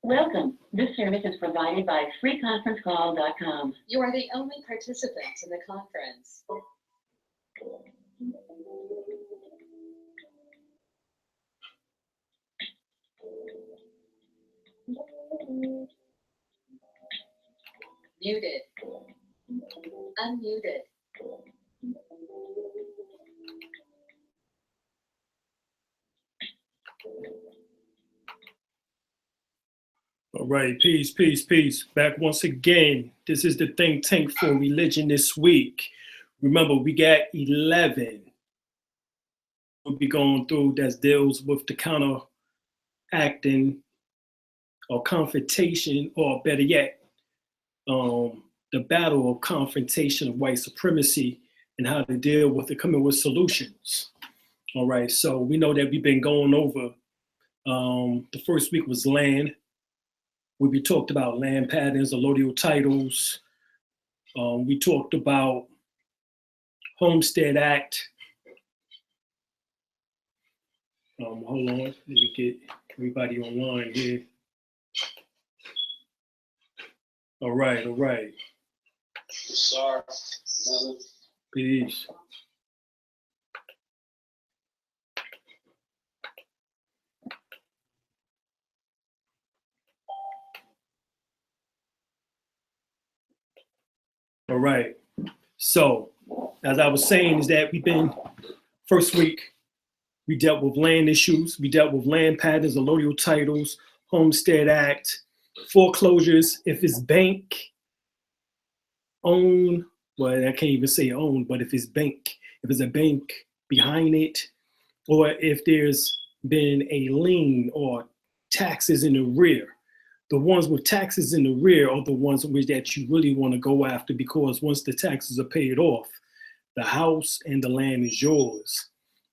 Welcome. This service is provided by freeconferencecall.com. You are the only participant in the conference. Muted. Unmuted. All right, peace. Back once again. This is the think tank for religion this week. Remember, we got 11. We'll be going through that deals with the counteracting or confrontation, or better yet, the battle of confrontation of white supremacy and how to deal with it, coming with solutions. All right, so we know that we've been going over, the first week was land. We talked about land patterns, allodial titles. We talked about Homestead Act. Hold on, let me get everybody online here. All right. Sorry. Peace. All right. So, as I was saying, is that first week, we dealt with land issues. We dealt with land patterns, allodial titles, Homestead Act, foreclosures, if it's bank owned, well, I can't even say owned, but if it's a bank behind it, or if there's been a lien or taxes in the rear. The ones with taxes in the rear are the ones that you really want to go after, because once the taxes are paid off, the house and the land is yours.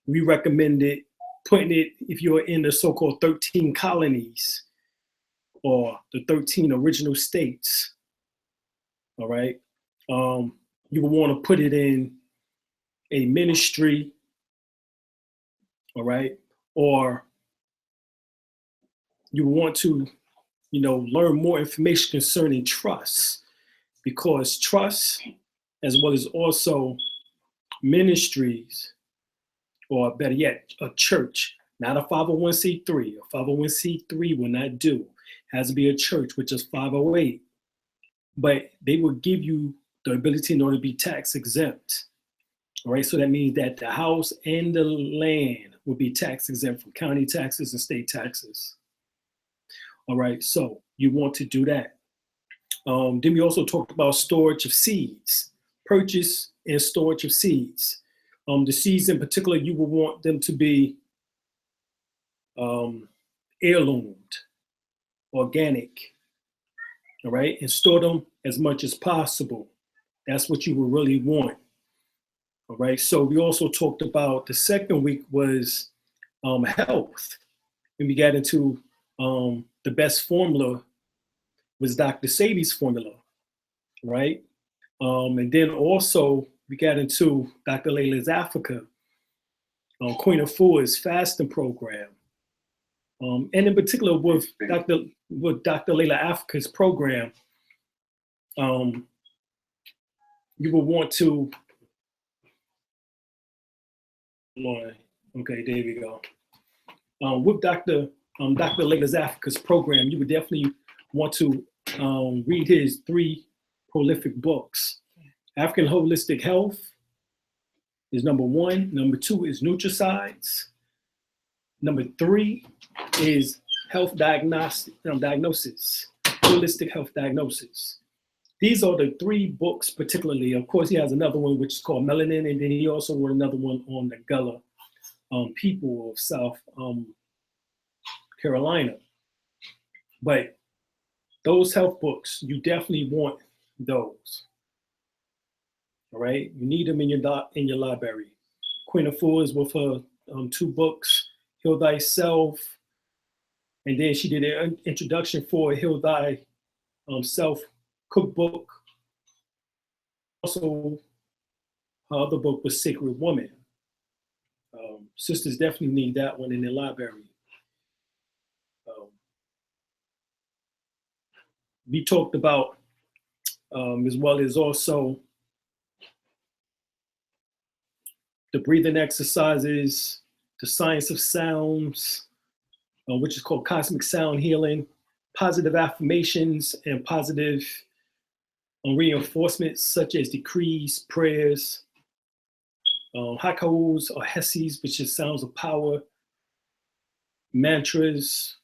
We recommended putting it, if you're in the so-called 13 colonies or the 13 original states, all right? You will want to put it in a ministry, all right? Or you want to, learn more information concerning trust, because trust, as well as also ministries, or better yet, a church, not a 501c3. A 501c3 will not do. It has to be a church, which is 508. But they will give you the ability in order to be tax exempt. All right, so that means that the house and the land will be tax exempt from county taxes and state taxes. All right, so you want to do that. Then we also talked about storage of seeds, purchase and storage of seeds. The seeds in particular, you will want them to be heirloomed, organic, all right? And store them as much as possible. That's what you will really want, all right? So we also talked about, the second week was health. And we got into the best formula was Dr. Sadie's formula, right? And then also we got into Dr. Layla's Africa, Queen of Four's fasting program. And in particular with Dr. Layla Africa's program, you will want to, okay, there we go. With Dr. Layla's Africa's program, you would definitely want to read his 3 prolific books. African Holistic Health is number 1. Number 2 is Nutricides. Number 3 is Health Diagnosis, Holistic Health Diagnosis. These are the 3 books particularly. Of course, he has another one which is called Melanin, and then he also wrote another one on the Gullah people of South Carolina. But those health books, you definitely want those. All right, you need them in your library. Queen of Fours with her 2 books, Heal Thyself, and then she did an introduction for Heal Thy Self cookbook. Also, her other book was Sacred Woman. Sisters definitely need that one in their library. we talked about, as well as also the breathing exercises, the science of sounds, which is called cosmic sound healing, positive affirmations, and positive reinforcements such as decrees, prayers, haikus or hesses, which is sounds of power, mantras,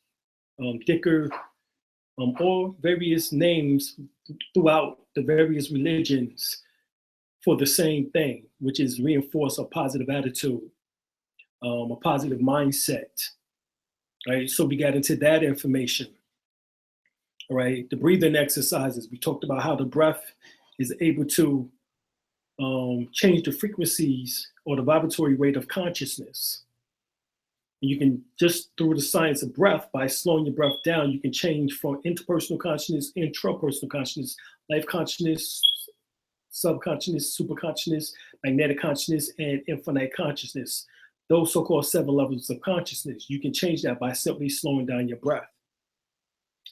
dhikr, all various names throughout the various religions for the same thing, which is reinforce a positive attitude, a positive mindset. Right, so we got into that information. All right, the breathing exercises. We talked about how the breath is able to change the frequencies or the vibratory rate of consciousness. And you can just through the science of breath, by slowing your breath down, you can change from interpersonal consciousness, intrapersonal consciousness, life consciousness, subconsciousness, superconsciousness, magnetic consciousness, and infinite consciousness. Those so-called 7 levels of consciousness. You can change that by simply slowing down your breath.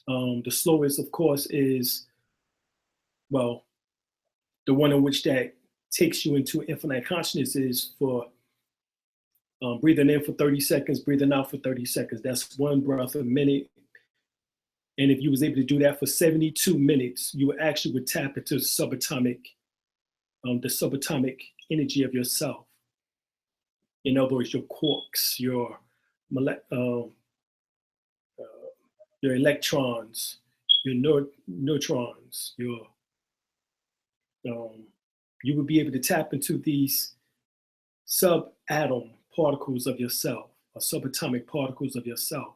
The slowest, of course, is, well, the one in which that takes you into infinite consciousness is for breathing in for 30 seconds, breathing out for 30 seconds. That's one breath a minute. And if you was able to do that for 72 minutes, you actually would tap into subatomic, the subatomic energy of yourself. In other words, your quarks, your electrons, your neutrons, you would be able to tap into these subatom particles of yourself, or subatomic particles of yourself.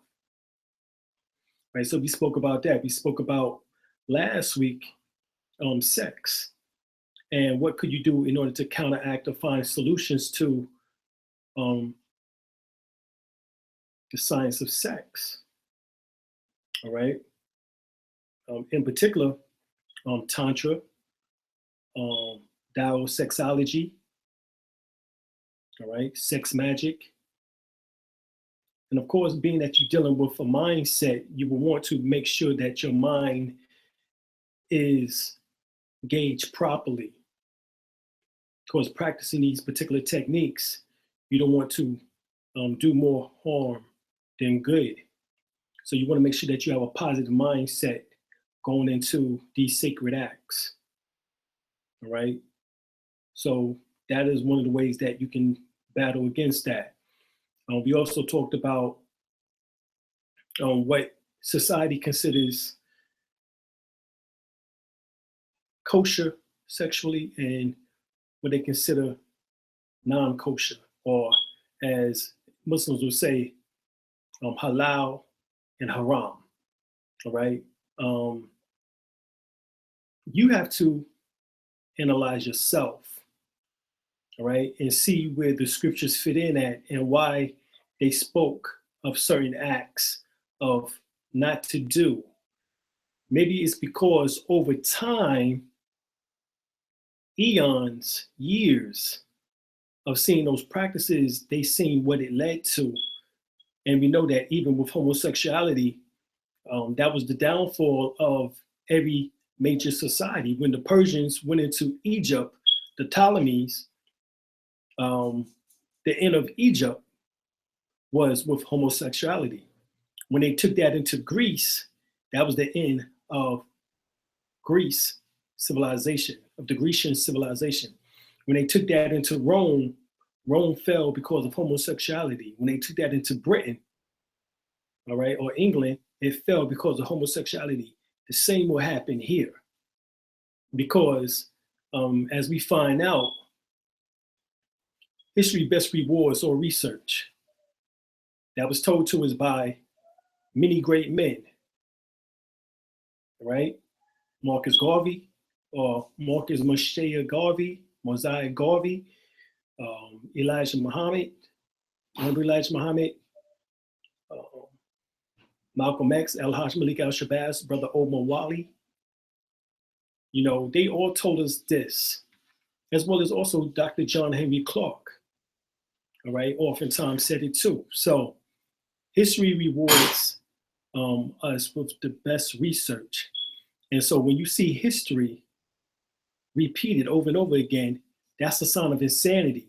Right, so we spoke about that. We spoke about last week sex and what could you do in order to counteract or find solutions to the science of sex. All right. In particular, Tantra, Tao sexology, all right, sex magic. And of course, being that you're dealing with a mindset, you will want to make sure that your mind is gauged properly. Of course, practicing these particular techniques, you don't want to do more harm than good. So you want to make sure that you have a positive mindset going into these sacred acts. All right. So that is one of the ways that you can battle against that. We also talked about what society considers kosher sexually and what they consider non-kosher, or as Muslims would say, halal and haram. All right. You have to analyze yourself, all right, and see where the scriptures fit in at and why they spoke of certain acts of not to do. Maybe it's because over time, eons, years of seeing those practices, they seen what it led to. And we know that even with homosexuality, that was the downfall of every major society. When the Persians went into Egypt, the Ptolemies, the end of Egypt was with homosexuality. When they took that into Greece, that was the end of Greece civilization, of the Grecian civilization. When they took that into Rome, Rome fell because of homosexuality. When they took that into Britain, all right, or England, it fell because of homosexuality. The same will happen here. Because as we find out, history best rewards or research. That was told to us by many great men, right? Marcus Garvey, or Marcus Mosiah Garvey, Mosiah Garvey, Elijah Muhammad, remember Elijah Muhammad? Malcolm X, Al-Haj Malik Al-Shabazz, Brother Omar Wali. You know, they all told us this, as well as also Dr. John Henry Clark, all right, oftentimes said it too. So history rewards us with the best research. And so when you see history repeated over and over again, that's a sign of insanity.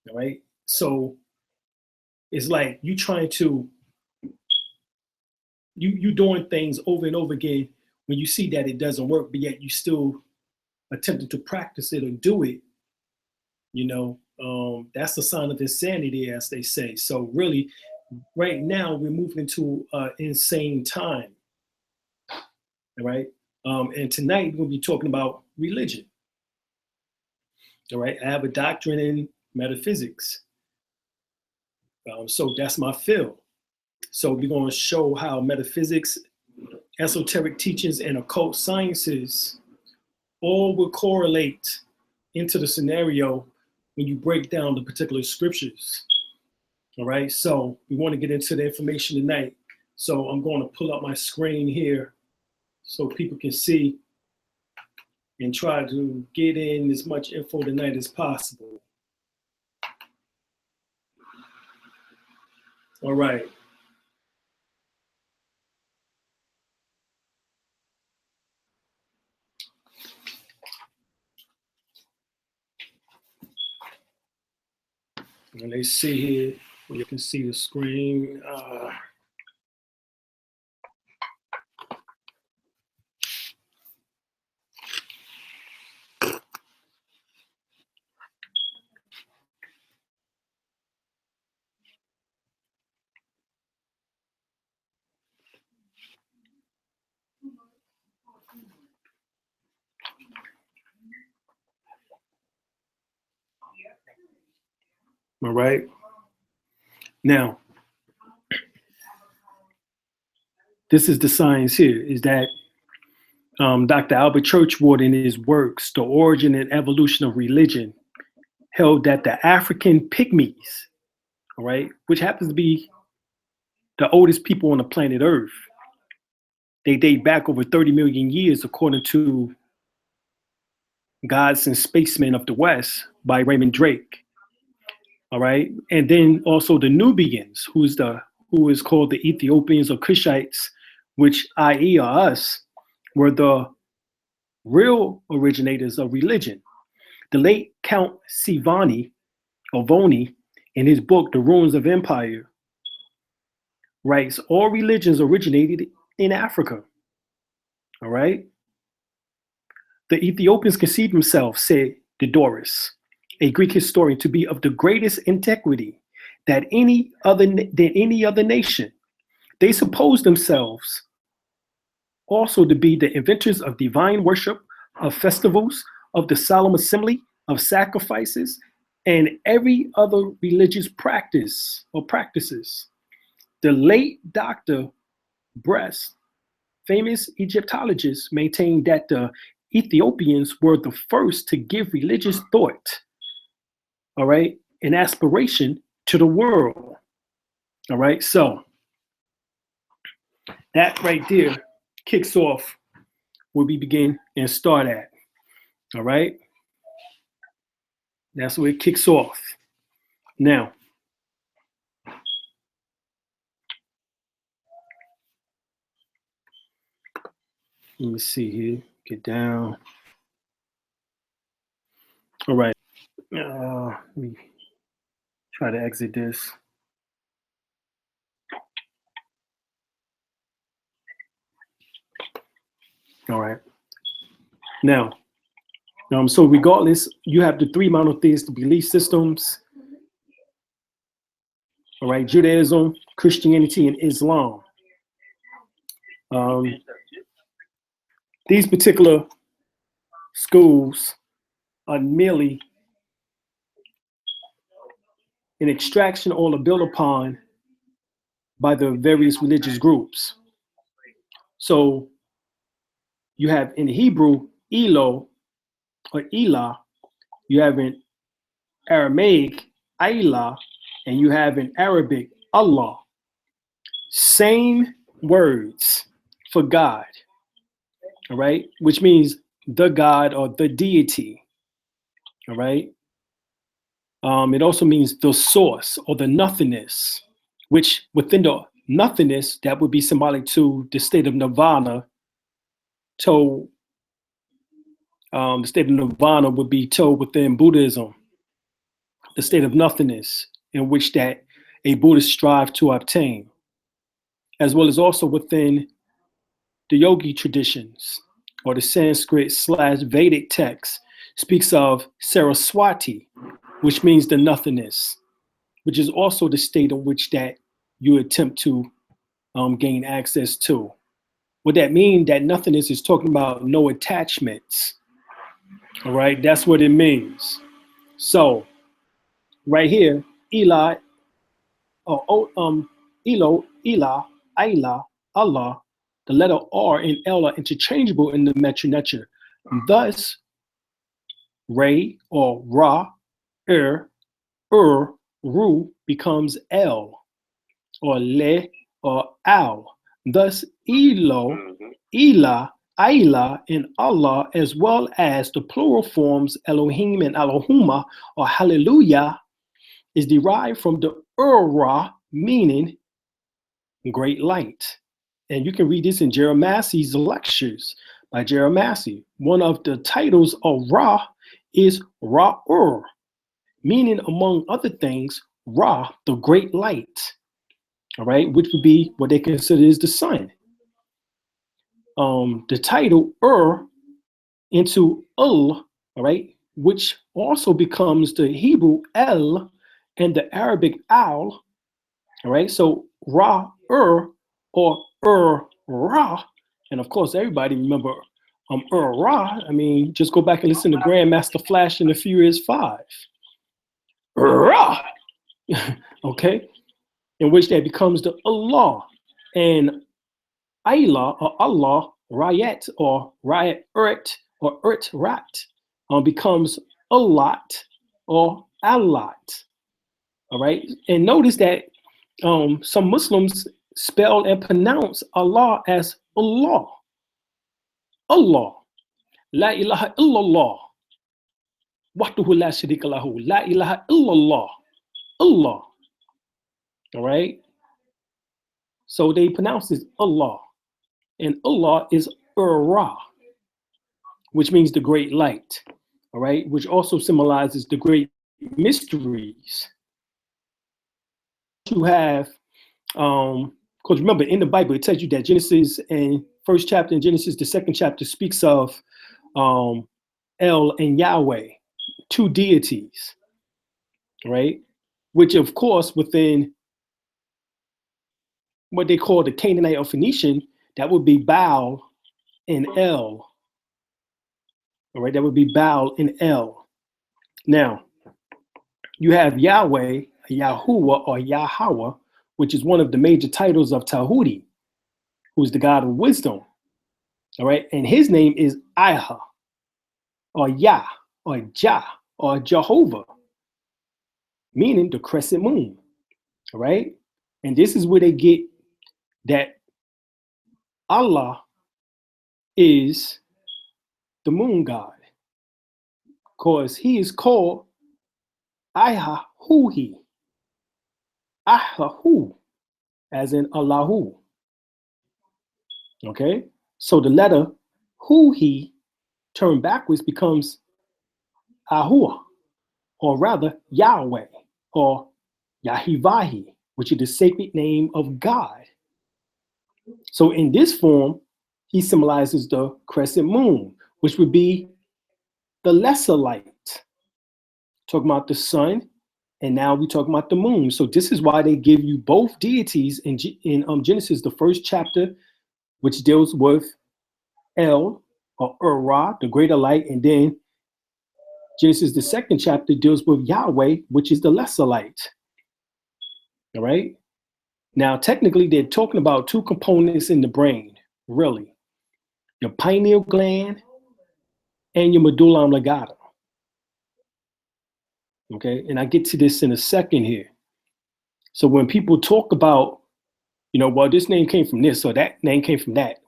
All right. So it's like you trying to you doing things over and over again when you see that it doesn't work, but yet you still attempting to practice it or do it. That's a sign of insanity, as they say. So really, right now we're moving into an insane time. All right. And tonight we'll be talking about religion. All right. I have a doctorate in metaphysics. So that's my field. So we're going to show how metaphysics, esoteric teachings, and occult sciences all will correlate into the scenario when you break down the particular scriptures. All right. So we want to get into the information tonight. So I'm going to pull up my screen here so people can see and try to get in as much info tonight as possible. All right. And let's see here, you can see the screen. All right. Now, this is the science here, is that Dr. Albert Churchward in his works, The Origin and Evolution of Religion, held that the African pygmies, all right, which happens to be the oldest people on the planet Earth, they date back over 30 million years, according to Gods and Spacemen of the West by Raymond Drake. All right. And then also the Nubians, who is called the Ethiopians or Cushites, which, i.e., are us, were the real originators of religion. The late Count Sivani, or Voni, in his book, The Ruins of Empire, writes, all religions originated in Africa. All right. The Ethiopians conceived themselves, said Diodorus, a Greek historian, to be of the greatest antiquity than any other nation. They supposed themselves also to be the inventors of divine worship, of festivals, of the solemn assembly, of sacrifices, and every other religious practice or practices. The late Dr. Brest, famous Egyptologist, maintained that the Ethiopians were the first to give religious thought, all right, an aspiration to the world. All right, so that right there kicks off where we begin and start at. All right, that's where it kicks off. Now, let me see here, get down. All right, let me try to exit this. All right. Now, so regardless, you have the three monotheistic belief systems. All right, Judaism, Christianity, and Islam. These particular schools are merely an extraction or a built upon by the various religious groups. So you have in Hebrew, Elo or Elah, you have in Aramaic, Aylah, and you have in Arabic, Allah. Same words for God, all right, which means the God or the deity, all right. It also means the source or the nothingness, which within the nothingness, that would be symbolic to the state of nirvana told, the state of nirvana would be told within Buddhism, the state of nothingness in which that a Buddhist strive to obtain, as well as also within the yogi traditions or the Sanskrit/Vedic text speaks of Saraswati, which means the nothingness, which is also the state in which that you attempt to gain access to. What that means, that nothingness is talking about no attachments. All right, that's what it means. So right here, Eli, Elo, Ela, Ila, Allah, the letter R and L are interchangeable in the Metrinetia. Thus, Ray or Ra, Ru becomes L, or Le or Al. Thus, Elo, Ela, Ayla, and Allah, as well as the plural forms Elohim and Elohuma, or Hallelujah, is derived from the Ra, meaning great light. And you can read this in Jeremiah's lectures by Jeremiah. One of the titles of Ra is Ra-ur, meaning, among other things, Ra, the great light, all right, which would be what they consider is the sun. The title into all right, which also becomes the Hebrew El and the Arabic Al, all right, so Ra-ur or Ra, and of course everybody remember Ra. I mean, just go back and listen to Grandmaster Flash and the Furious 5. Ra, okay, in which that becomes the Allah, and Ayla or Allah, Rayat or Rayat Urt or Urt Rat becomes Allat or Allat. All right, and notice that some Muslims spell and pronounce Allah as Allah. Allah, La ilaha illallah, wahdahu la sharika lahu, La ilaha illallah, Allah. All right, so they pronounce it Allah, and Allah is Ra, which means the great light. All right, which also symbolizes the great mysteries. You have, because remember in the Bible it tells you that Genesis and first chapter in Genesis, the second chapter speaks of El and Yahweh, two deities, right? Which of course within what they call the Canaanite or Phoenician, that would be Baal and El. All right, that would be Baal and El. Now, you have Yahweh, Yahuwah, or Yahweh, which is one of the major titles of Tahuti, who is the God of wisdom. All right, and his name is Iha, or Yah, or Jah, or Jehovah, meaning the crescent moon. All right, and this is where they get that Allah is the moon god, because he is called Iha-hu-hi, Aha-hu, as in Allahu. Okay, so the letter hu-hi turned backwards becomes Ahua, or rather Yahweh, or Yahivahi, which is the sacred name of God. So in this form, he symbolizes the crescent moon, which would be the lesser light. Talking about the sun, and now we talk about the moon. So this is why they give you both deities in Genesis, the first chapter, which deals with El, or Ra, the greater light, and then Genesis, the second chapter, deals with Yahweh, which is the lesser light. All right. Now, technically, they're talking about two components in the brain, really. Your pineal gland and your medulla oblongata. Okay, and I get to this in a second here. So when people talk about, well, this name came from this, or that name came from that,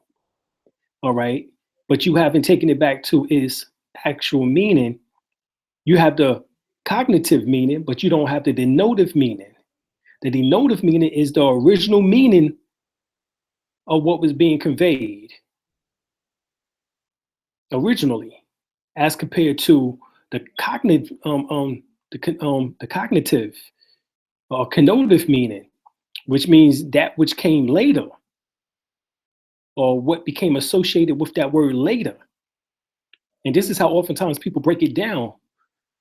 all right, but you haven't taken it back to its actual meaning. You have the cognitive meaning, but you don't have the denotive meaning. The denotive meaning is the original meaning of what was being conveyed. originally, as compared to the cognitive, the cognitive or connotative meaning, which means that which came later, or what became associated with that word later. And this is how oftentimes people break it down.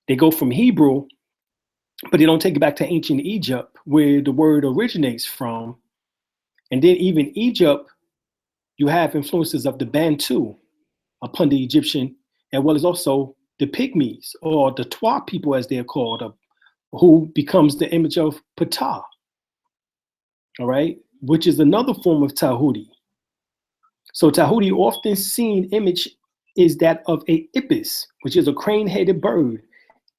They go from Hebrew, but they don't take it back to ancient Egypt, where the word originates from. And then even Egypt, you have influences of the Bantu upon the Egyptian, as well as also the Pygmies, or the Twa people as they're called, who becomes the image of Ptah, all right, which is another form of Tahuti. So Tahuti often seen image is that of a ibis, which is a crane-headed bird.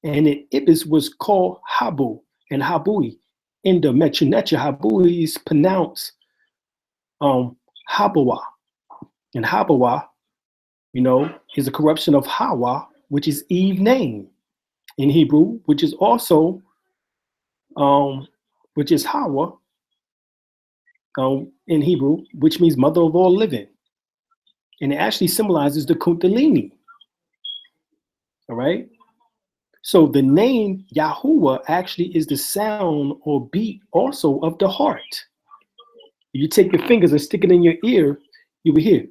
And an ibis was called Habu and Habui. In the Mechu Neter, Habui is pronounced Habawa. And Habawa, is a corruption of Hawa, which is Eve's name in Hebrew, which is also, which is Hawa in Hebrew, which means mother of all living. And it actually symbolizes the Kundalini. All right. So the name Yahuwah actually is the sound or beat also of the heart. If you take your fingers and stick it in your ear, you will hear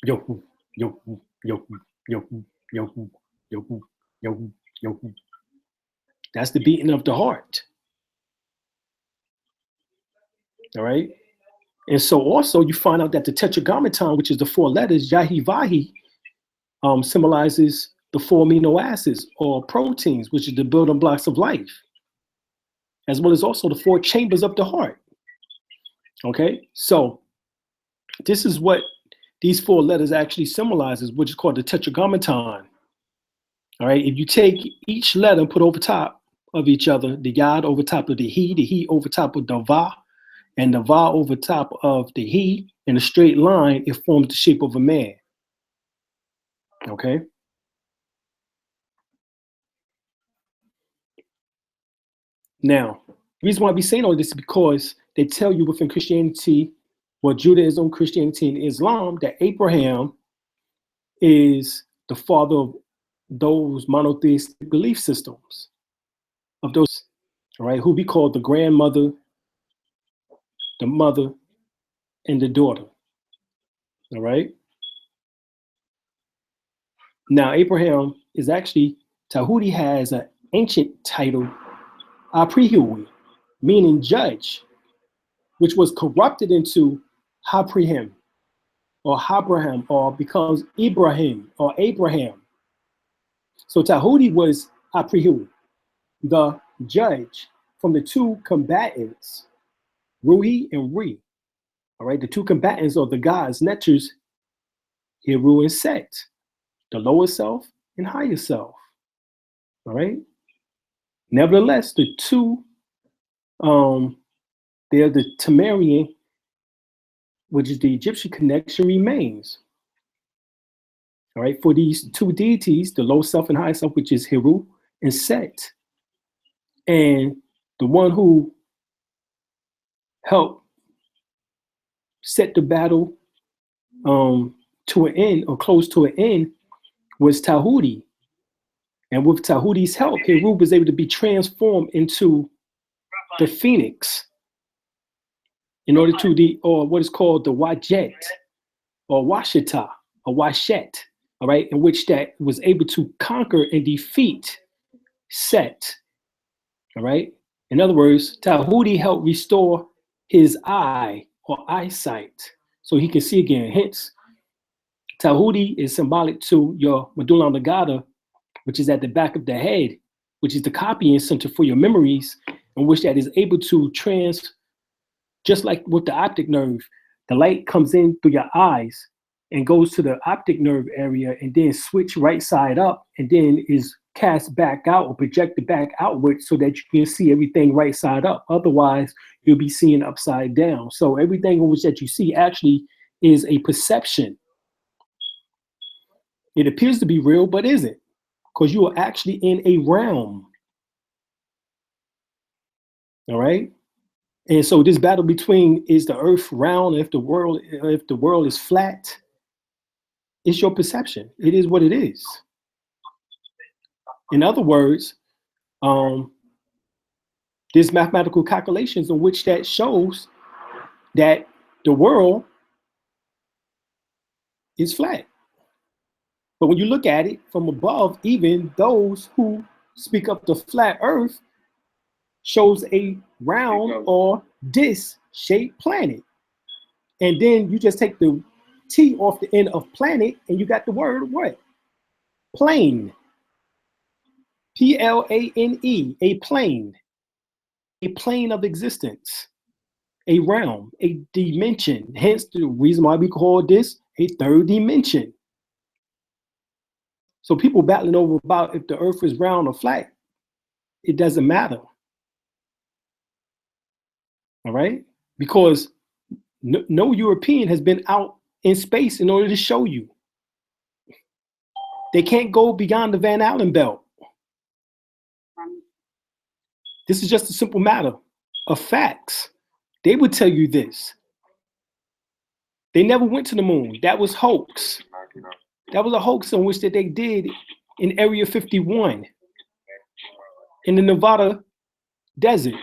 Yohu, Yohu, Yohu, Yohu, Yohu, Yohu, Yohu, Yohu. That's the beating of the heart. All right. And so also you find out that the Tetragrammaton, which is the 4 letters, Yahivahi, symbolizes the 4 amino acids or proteins, which is the building blocks of life, as well as also the 4 chambers of the heart. Okay, so this is what these 4 letters actually symbolizes, which is called the Tetragrammaton. All right, if you take each letter and put over top of each other, the Yod over top of the He over top of the Va, and the Va over top of the He in a straight line, it forms the shape of a man. Okay. Now, the reason why we saying all this is because they tell you within Christianity, well, Judaism, Christianity, and Islam, that Abraham is the father of those monotheistic belief systems, of those, all right, who we call the grandmother, the mother, and the daughter. All right. Now, Abraham is actually, Tahuti has an ancient title, Aprihui, meaning judge, which was corrupted into Haprihim or Habraham, or becomes Ibrahim or Abraham. So Tahuti was Aprihu, the judge from the 2 combatants, Ruhi and Ri. All right, the 2 combatants are the gods, Neters, Heru and Set, the lower self and higher self. All right. Nevertheless, the 2, they're the Tamarian, which is the Egyptian connection, remains. All right, for these 2 deities, the low self and high self, which is Heru and Set, and the one who helped set the battle to an end, or close to an end, was Tahuti. And with Tahuti's help, Heru was able to be transformed into the phoenix in order to or what is called the Wajet, or Washita, or Washet, all right, in which that was able to conquer and defeat Set, all right? In other words, Tahuti helped restore his eye or eyesight so he can see again. Hence, Tahuti is symbolic to your medulla oblongata, which is at the back of the head, which is the copying center for your memories, in which that is able to just like with the optic nerve, the light comes in through your eyes and goes to the optic nerve area and then switch right side up and then is cast back out or projected back outward so that you can see everything right side up. Otherwise, you'll be seeing upside down. So everything in which that you see actually is a perception. It appears to be real, but isn't, because you are actually in a realm. All right. And so this battle between, is the earth round, if the world is flat, It's your perception. It is what it is. In other words, there's mathematical calculations in which that shows that the world is flat. But when you look at it from above, even those who speak of the flat earth shows a round or disc-shaped planet. And then you just take the T off the end of planet and you got the word what? Plane. Plane, a plane of existence, a realm, a dimension. Hence the reason why we call this a third dimension. So people battling over about if the earth is round or flat, it doesn't matter. All right? Because no European has been out in space in order to show you. They can't go beyond the Van Allen belt. This is just a simple matter of facts. They would tell you this. They never went to the moon. That was hoax. That was a hoax in which that they did in Area 51 in the Nevada desert.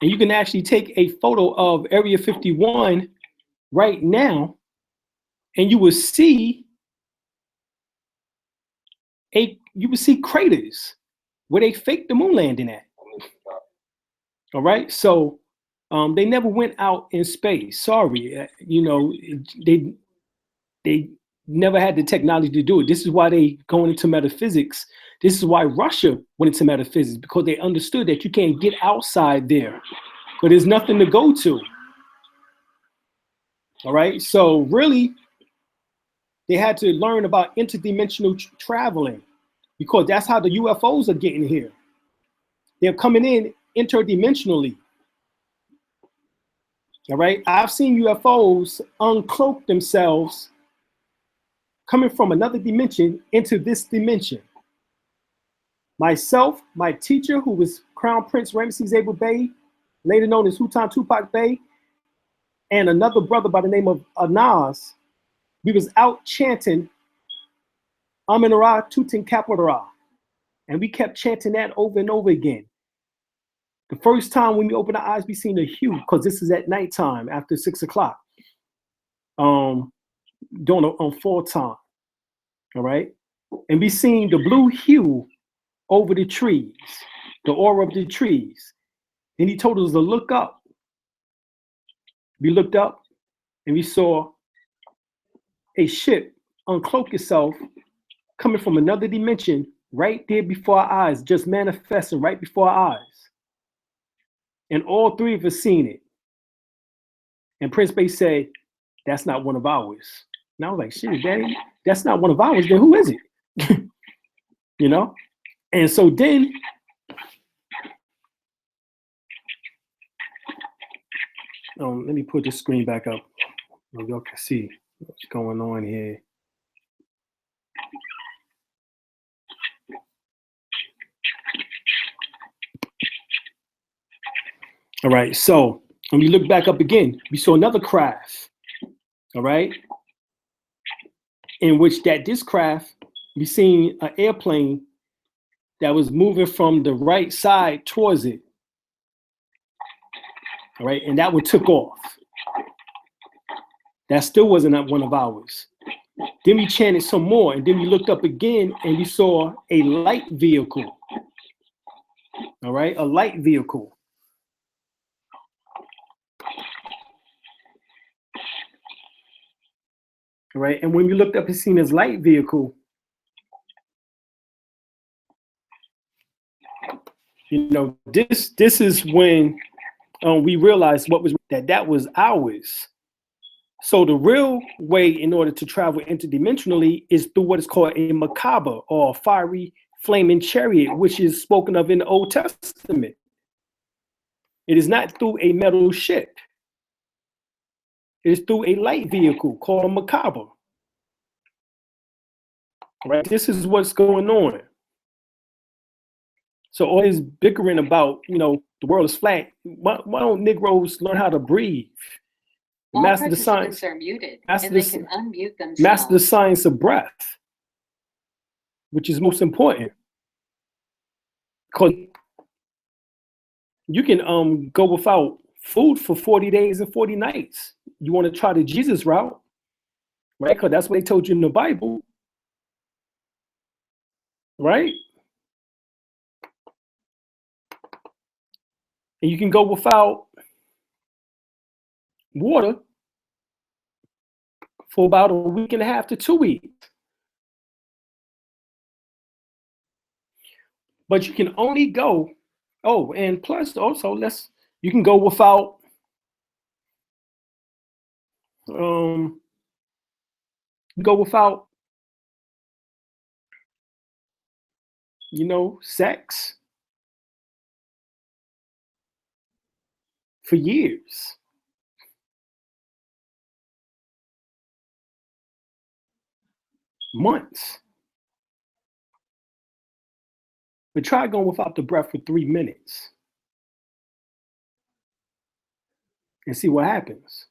And you can actually take a photo of Area 51 right now, and you will see craters where they faked the moon landing at. All right, so they never went out in space. Sorry, they never had the technology to do it. This is why they going into metaphysics. This is why Russia went into metaphysics, because they understood that you can't get outside there, but there's nothing to go to. All right, so really, they had to learn about interdimensional traveling, because that's how the UFOs are getting here. They're coming in interdimensionally. All right, I've seen UFOs uncloak themselves coming from another dimension into this dimension. Myself, my teacher, who was Crown Prince Ramesses Abel Bey, later known as Hutan Tupac Bey, and another brother by the name of Anas, we was out chanting Amin-Ra Tutin Kapara. And we kept chanting that over and over again. The first time when we opened our eyes, we seen a hue, because this is at nighttime after 6 o'clock. During on fall time. All right. And we seen the blue hue over the trees, the aura of the trees. Then he told us to look up. We looked up and we saw a ship uncloak itself coming from another dimension right there before our eyes, just manifesting right before our eyes. And all three of us seen it. And Prince Bey said, that's not one of ours. And I was like, shit, Daddy, that's not one of ours. Then who is it? You know? And so then, let me put this screen back up so y'all can see what's going on here. All right, so when we look back up again, we saw another craft, all right, in which this craft, we seen an airplane that was moving from the right side towards it, all right, and that one took off. That still wasn't one of ours. Then we chanted some more, and then we looked up again, and we saw a light vehicle, all right, a light vehicle. Right, and when we looked up and seen his light vehicle, you know, this is when we realized that was ours. So the real way in order to travel interdimensionally is through what is called a macabre, or fiery flaming chariot, which is spoken of in the Old Testament. It is not through a metal ship. It is through a light vehicle called a macabre. Right? This is what's going on. So all this bickering about, you know, the world is flat. Why don't Negroes learn how to breathe? All Master the participants science. are muted, Master and they the, can unmute master the themselves. science of breath, which is most important. Because you can go without food for 40 days and 40 nights. You want to try the Jesus route, right? Because that's what they told you in the Bible, right? And you can go without water for about a week and a half to 2 weeks. But you can only go, oh, and plus also you can go without sex for years. Months. But try going without the breath for 3 minutes and see what happens.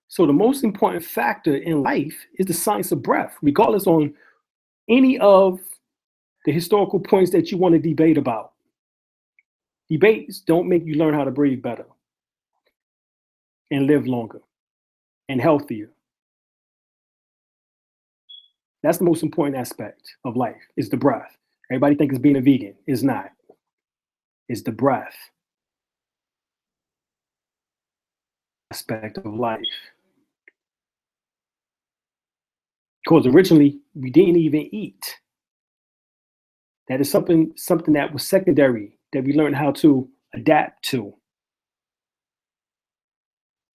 So the most important factor in life is the science of breath, regardless on any of the historical points that you want to debate about. Debates don't make you learn how to breathe better and live longer and healthier. That's the most important aspect of life, is the breath. Everybody thinks it's being a vegan. It's not. It's the breath aspect of life. Because originally we didn't even eat. That is something that was secondary that we learned how to adapt to.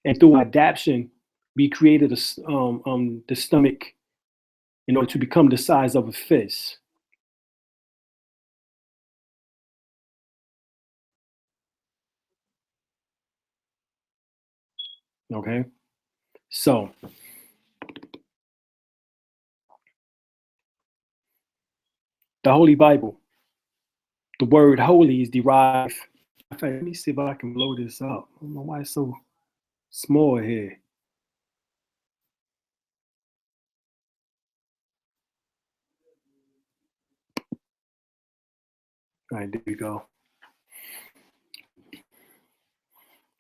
And through adaptation, we created the stomach in order to become the size of a fist. Okay, so the Holy Bible, the word holy is derived. In fact, let me see if I can blow this up. I don't know why it's so small here. All right, there we go.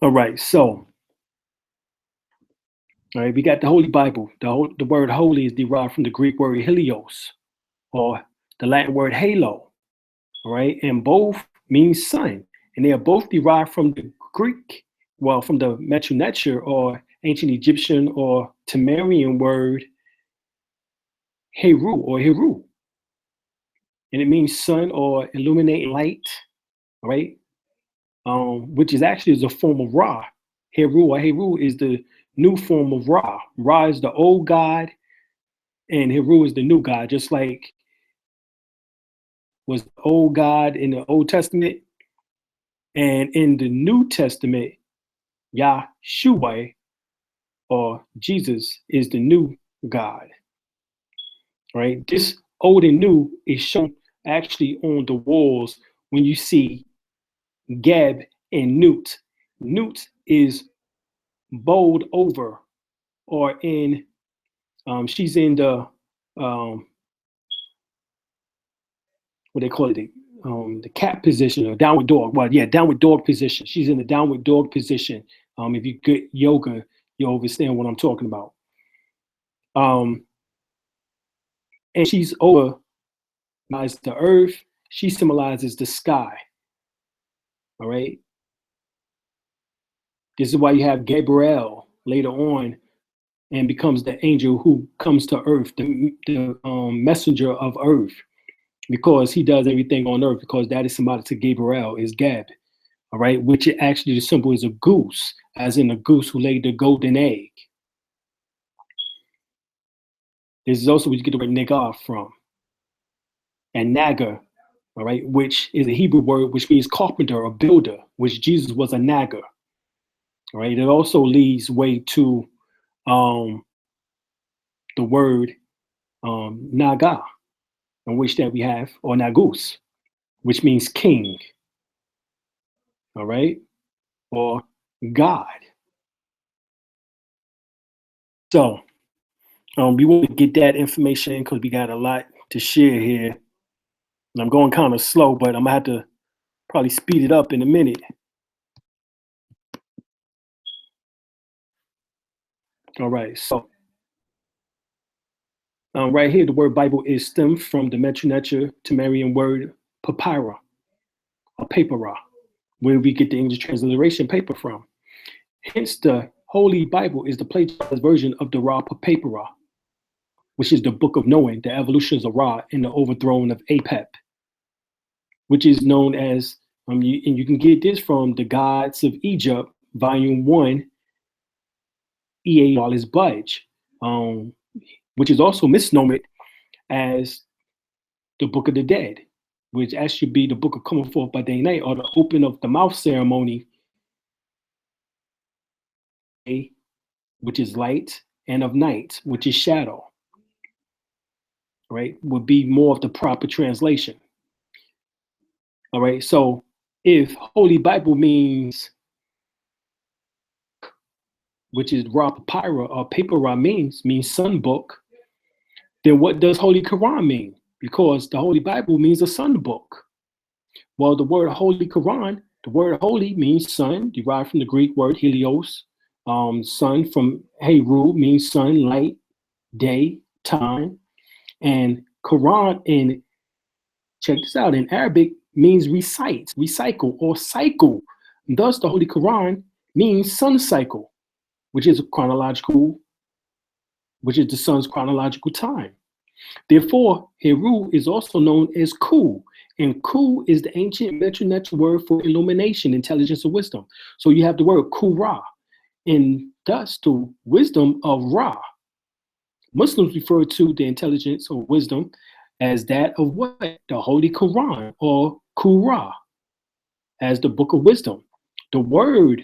All right, so, all right, we got the Holy Bible. The word holy is derived from the Greek word helios, or the Latin word halo. All right, and both mean sun, and they are both derived from the Greek, from the Metu Neter or ancient Egyptian or Temerian word Heru or Heru, and it means sun or illuminating light. All right, which is actually a form of Ra. Heru is the new form of Ra. Ra is the old god, and Heru is the new god, just like was the old god in the Old Testament, and in the New Testament, Yahshua or Jesus is the new God. Right? This old and new is shown actually on the walls when you see Geb and Newt. Newt is bowled over, or she's in the what they call it, the cat position or downward dog. Well, yeah, downward dog position. She's in the downward dog position. If you get yoga, you understand what I'm talking about. And she's over as the earth. She symbolizes the sky. All right. This is why you have Gabriel later on and becomes the angel who comes to earth, the messenger of earth, because he does everything on earth, because that is symbolic to Gabriel, is Gab. All right, which actually the symbol is a goose, as in a goose who laid the golden egg. This is also where you get the word Nagar from. And Nagar, all right, which is a Hebrew word which means carpenter or builder, which Jesus was a Nagar. All right, it also leads way to the word Naga, in which that we have, or Nagus, which means king. All right, or God. So we want to get that information in because we got a lot to share here. And I'm going kind of slow, but I'm going to have to probably speed it up in a minute. All right, so right here, the word Bible is stemmed from the Metronetra-Temerian word papyra, or papyra, where we get the English transliteration paper from. Hence, the Holy Bible is the plagiarized version of the Ra papyra, which is the book of knowing, the evolutions of Ra and the overthrow of Apep, which is known as, and you can get this from the Gods of Egypt, Volume 1, E.A. Wallace Budge, which is also misnomed as the Book of the Dead, which actually be the Book of Coming Forth by Day and Night, or the Open of the Mouth ceremony, which is light, and of night, which is shadow, right? Would be more of the proper translation. All right, so if Holy Bible means, which is Ra papyra or papyra means sun book, then what does Holy Quran mean? Because the Holy Bible means a sun book. Well, the word Holy Quran, the word holy means sun, derived from the Greek word helios. Sun from Heru means sun, light, day, time. And Quran in, check this out, in Arabic means recite, recycle, or cycle. And thus, the Holy Quran means sun cycle, which is chronological, which is the sun's chronological time. Therefore, Heru is also known as Ku, and Ku is the ancient Metronetra word for illumination, intelligence, or wisdom. So you have the word Ku-Ra, and thus the wisdom of Ra. Muslims refer to the intelligence or wisdom as that of what? The Holy Quran, or Qur'an, as the book of wisdom. The word,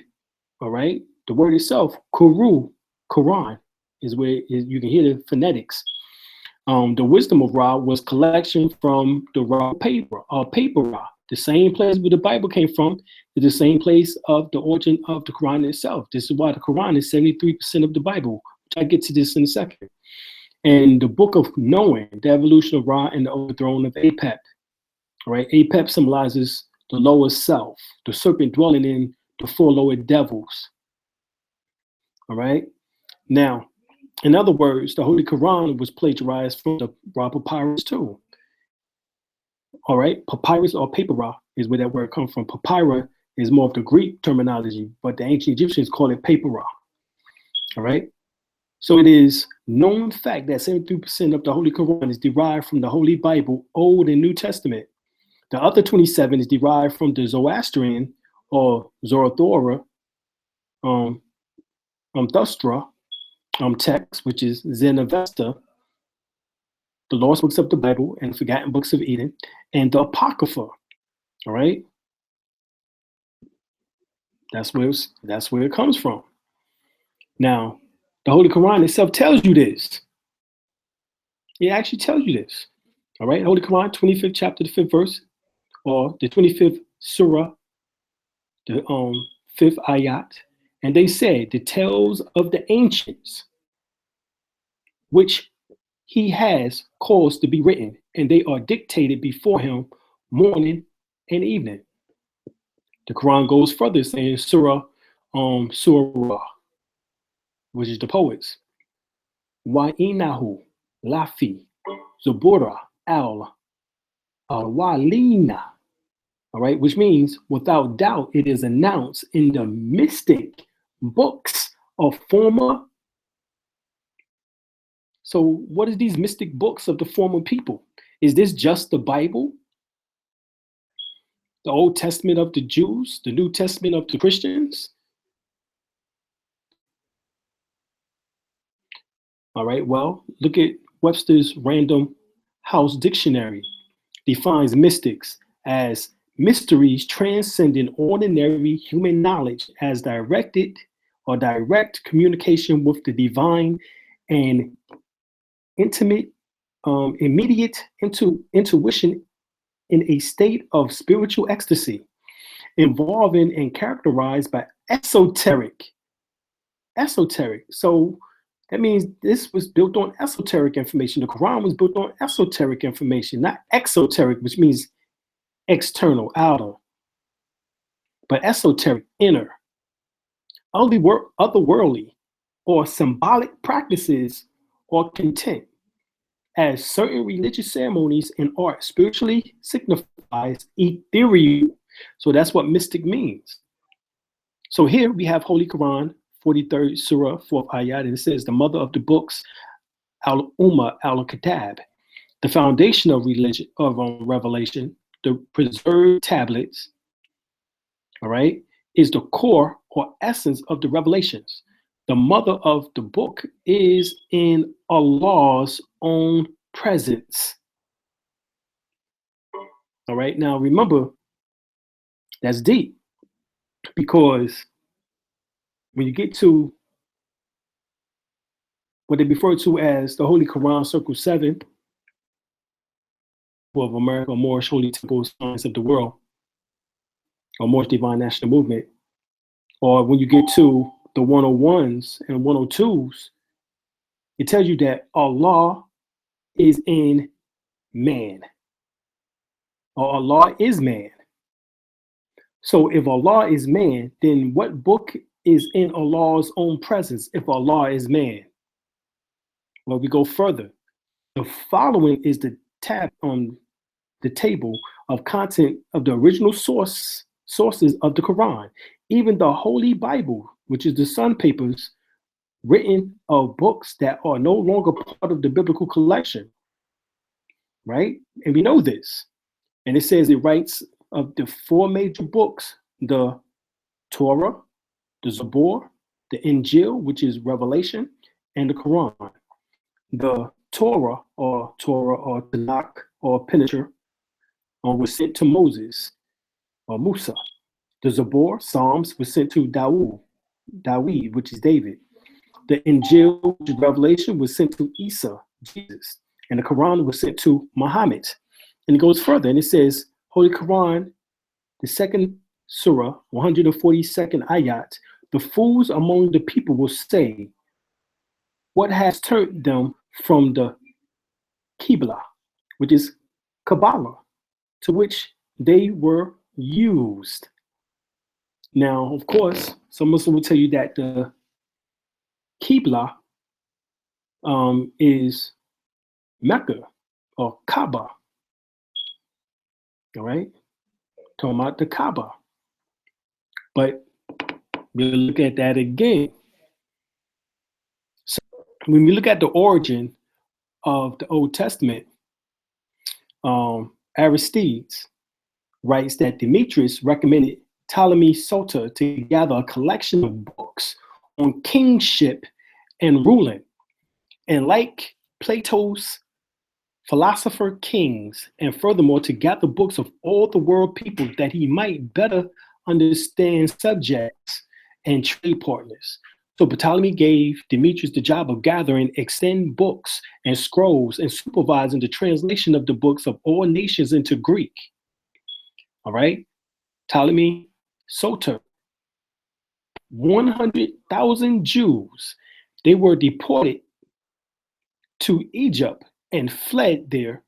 all right, the word itself, Quran, is where you can hear the phonetics. The wisdom of Ra was collection from the Ra paper, Ra. The same place where the Bible came from is the same place of the origin of the Quran itself. This is why the Quran is 73% of the Bible, which I get to this in a second. And the book of knowing, the evolution of Ra and the overthrow of Apep. Right? Apep symbolizes the lower self, the serpent dwelling in the four lower devils. All right. Now, in other words, the Holy Quran was plagiarized from the Ra papyrus too. All right, papyrus or papyra is where that word comes from. Papyra is more of the Greek terminology, but the ancient Egyptians call it papyra. All right. So it is known fact that 73% of the Holy Quran is derived from the Holy Bible, Old and New Testament. The other 27 is derived from the Zoroastrian or Zoroathora, Thustra text, which is Zen-Avesta, the lost books of the Bible and forgotten books of Eden, and the Apocrypha. All right, that's where it comes from. Now, the Holy Quran itself tells you this. It actually tells you this. All right, Holy Quran, 25th chapter, the 5th verse, or the 25th surah, the 5th ayat, and they said the tales of the ancients, which he has caused to be written, and they are dictated before him morning and evening. The Quran goes further, saying surah, which is the poets. Wa'inahu lafi zubura al-walina. All right, which means without doubt it is announced in the mystic books of former. So what is these mystic books of the former people? Is this just the Bible? The Old Testament of the Jews, the New Testament of the Christians? All right, well, look at Webster's Random House Dictionary. Defines mystics as mysteries transcending ordinary human knowledge as directed or direct communication with the divine and intimate, immediate intuition in a state of spiritual ecstasy, involving and characterized by esoteric. So That means this was built on esoteric information. The Quran was built on esoteric information, not exoteric, which means external, outer, but esoteric, inner, otherworldly, or symbolic practices or content, as certain religious ceremonies and art spiritually signifies ethereal. So that's what mystic means. So here we have Holy Quran, 43rd Surah, 4th ayat, and it says, the mother of the books, Al-Ummah Al-Kitab, the foundation of religion, of revelation, the preserved tablets, all right, is the core or essence of the revelations. The mother of the book is in Allah's own presence. All right, now remember, that's deep, because when you get to what they refer to as the Holy Quran Circle 7 of America, Moorish Holy Temple Science of the World, or Moorish Divine National Movement, or when you get to the 101s and 102s, it tells you that Allah is in man, or Allah is man. So if Allah is man, then what book is in Allah's own presence if Allah is man? Well, we go further. The following is the tab on the table of content of the original sources of the Quran. Even the Holy Bible, which is the Sun Papers, written of books that are no longer part of the biblical collection, right? And we know this. And it says it writes of the 4 major books, the Torah, the Zabur, the Injil, which is Revelation, and the Quran. The Torah or Tanakh or Pentateuch was sent to Moses or Musa. The Zabur, Psalms, was sent to Dawid, which is David. The Injil, which is Revelation, was sent to Isa, Jesus. And the Quran was sent to Muhammad. And it goes further, and it says, Holy Quran, the 2nd Surah, 142nd ayat, the fools among the people will say, what has turned them from the Qibla, which is Kabbalah, to which they were used. Now, of course, some Muslims will tell you that the Qibla is Mecca or Kaaba. All right? Talking about the Kaaba. But we'll look at that again. So when we look at the origin of the Old Testament, Aristides writes that Demetrius recommended Ptolemy Soter to gather a collection of books on kingship and ruling. And like Plato's philosopher kings, and furthermore to gather books of all the world people that he might better understand subjects and trade partners. So Ptolemy gave Demetrius the job of gathering extant books and scrolls and supervising the translation of the books of all nations into Greek. All right? Ptolemy Soter, 100,000 Jews, they were deported to Egypt and fled there,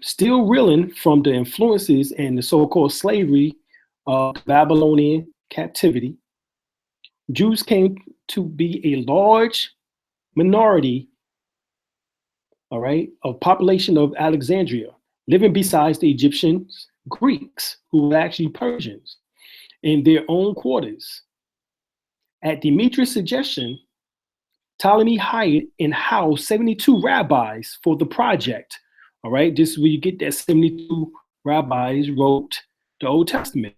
still reeling from the influences and the so-called slavery of Babylonian captivity. Jews came to be a large minority, all right, of population of Alexandria, living besides the Egyptians, Greeks, who were actually Persians, in their own quarters. At Demetrius' suggestion, Ptolemy hired and housed 72 rabbis for the project. All right, this is where you get that 72 rabbis wrote the Old Testament.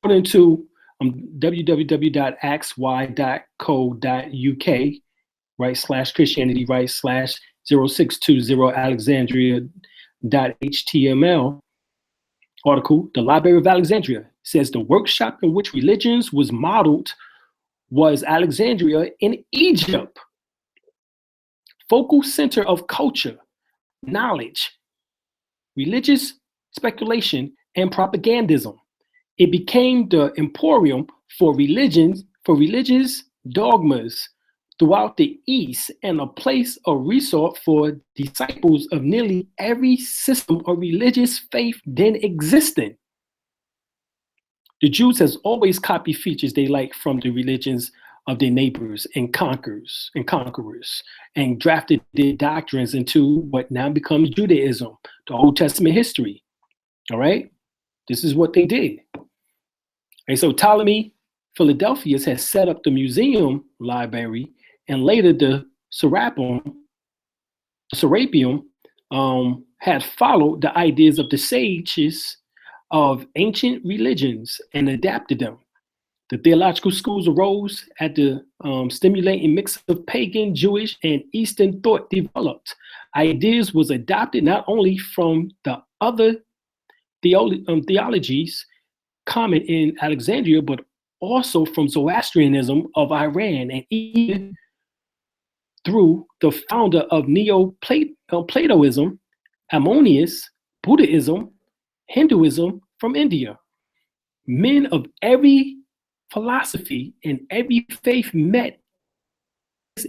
According to www.axy.co.uk, /Christianity, /0620 Alexandria.html article, the Library of Alexandria says the workshop in which religions was modeled was Alexandria in Egypt, focal center of culture, knowledge, religious speculation, and propagandism. It became the emporium for religious dogmas throughout the East and a place of resort for disciples of nearly every system or religious faith then existing. The Jews has always copied features they like from the religions of their neighbors and conquerors, and drafted their doctrines into what now becomes Judaism, the Old Testament history. All right, this is what they did. And so Ptolemy Philadelphus has set up the museum library, and later the Serapeum had followed the ideas of the sages of ancient religions and adapted them. The theological schools arose at the stimulating mix of pagan, Jewish, and Eastern thought developed. Ideas was adopted not only from the other theologies common in Alexandria, but also from Zoroastrianism of Iran, and even through the founder of Neo-Platoism, Ammonius, Buddhism, Hinduism from India. Men of every philosophy and every faith met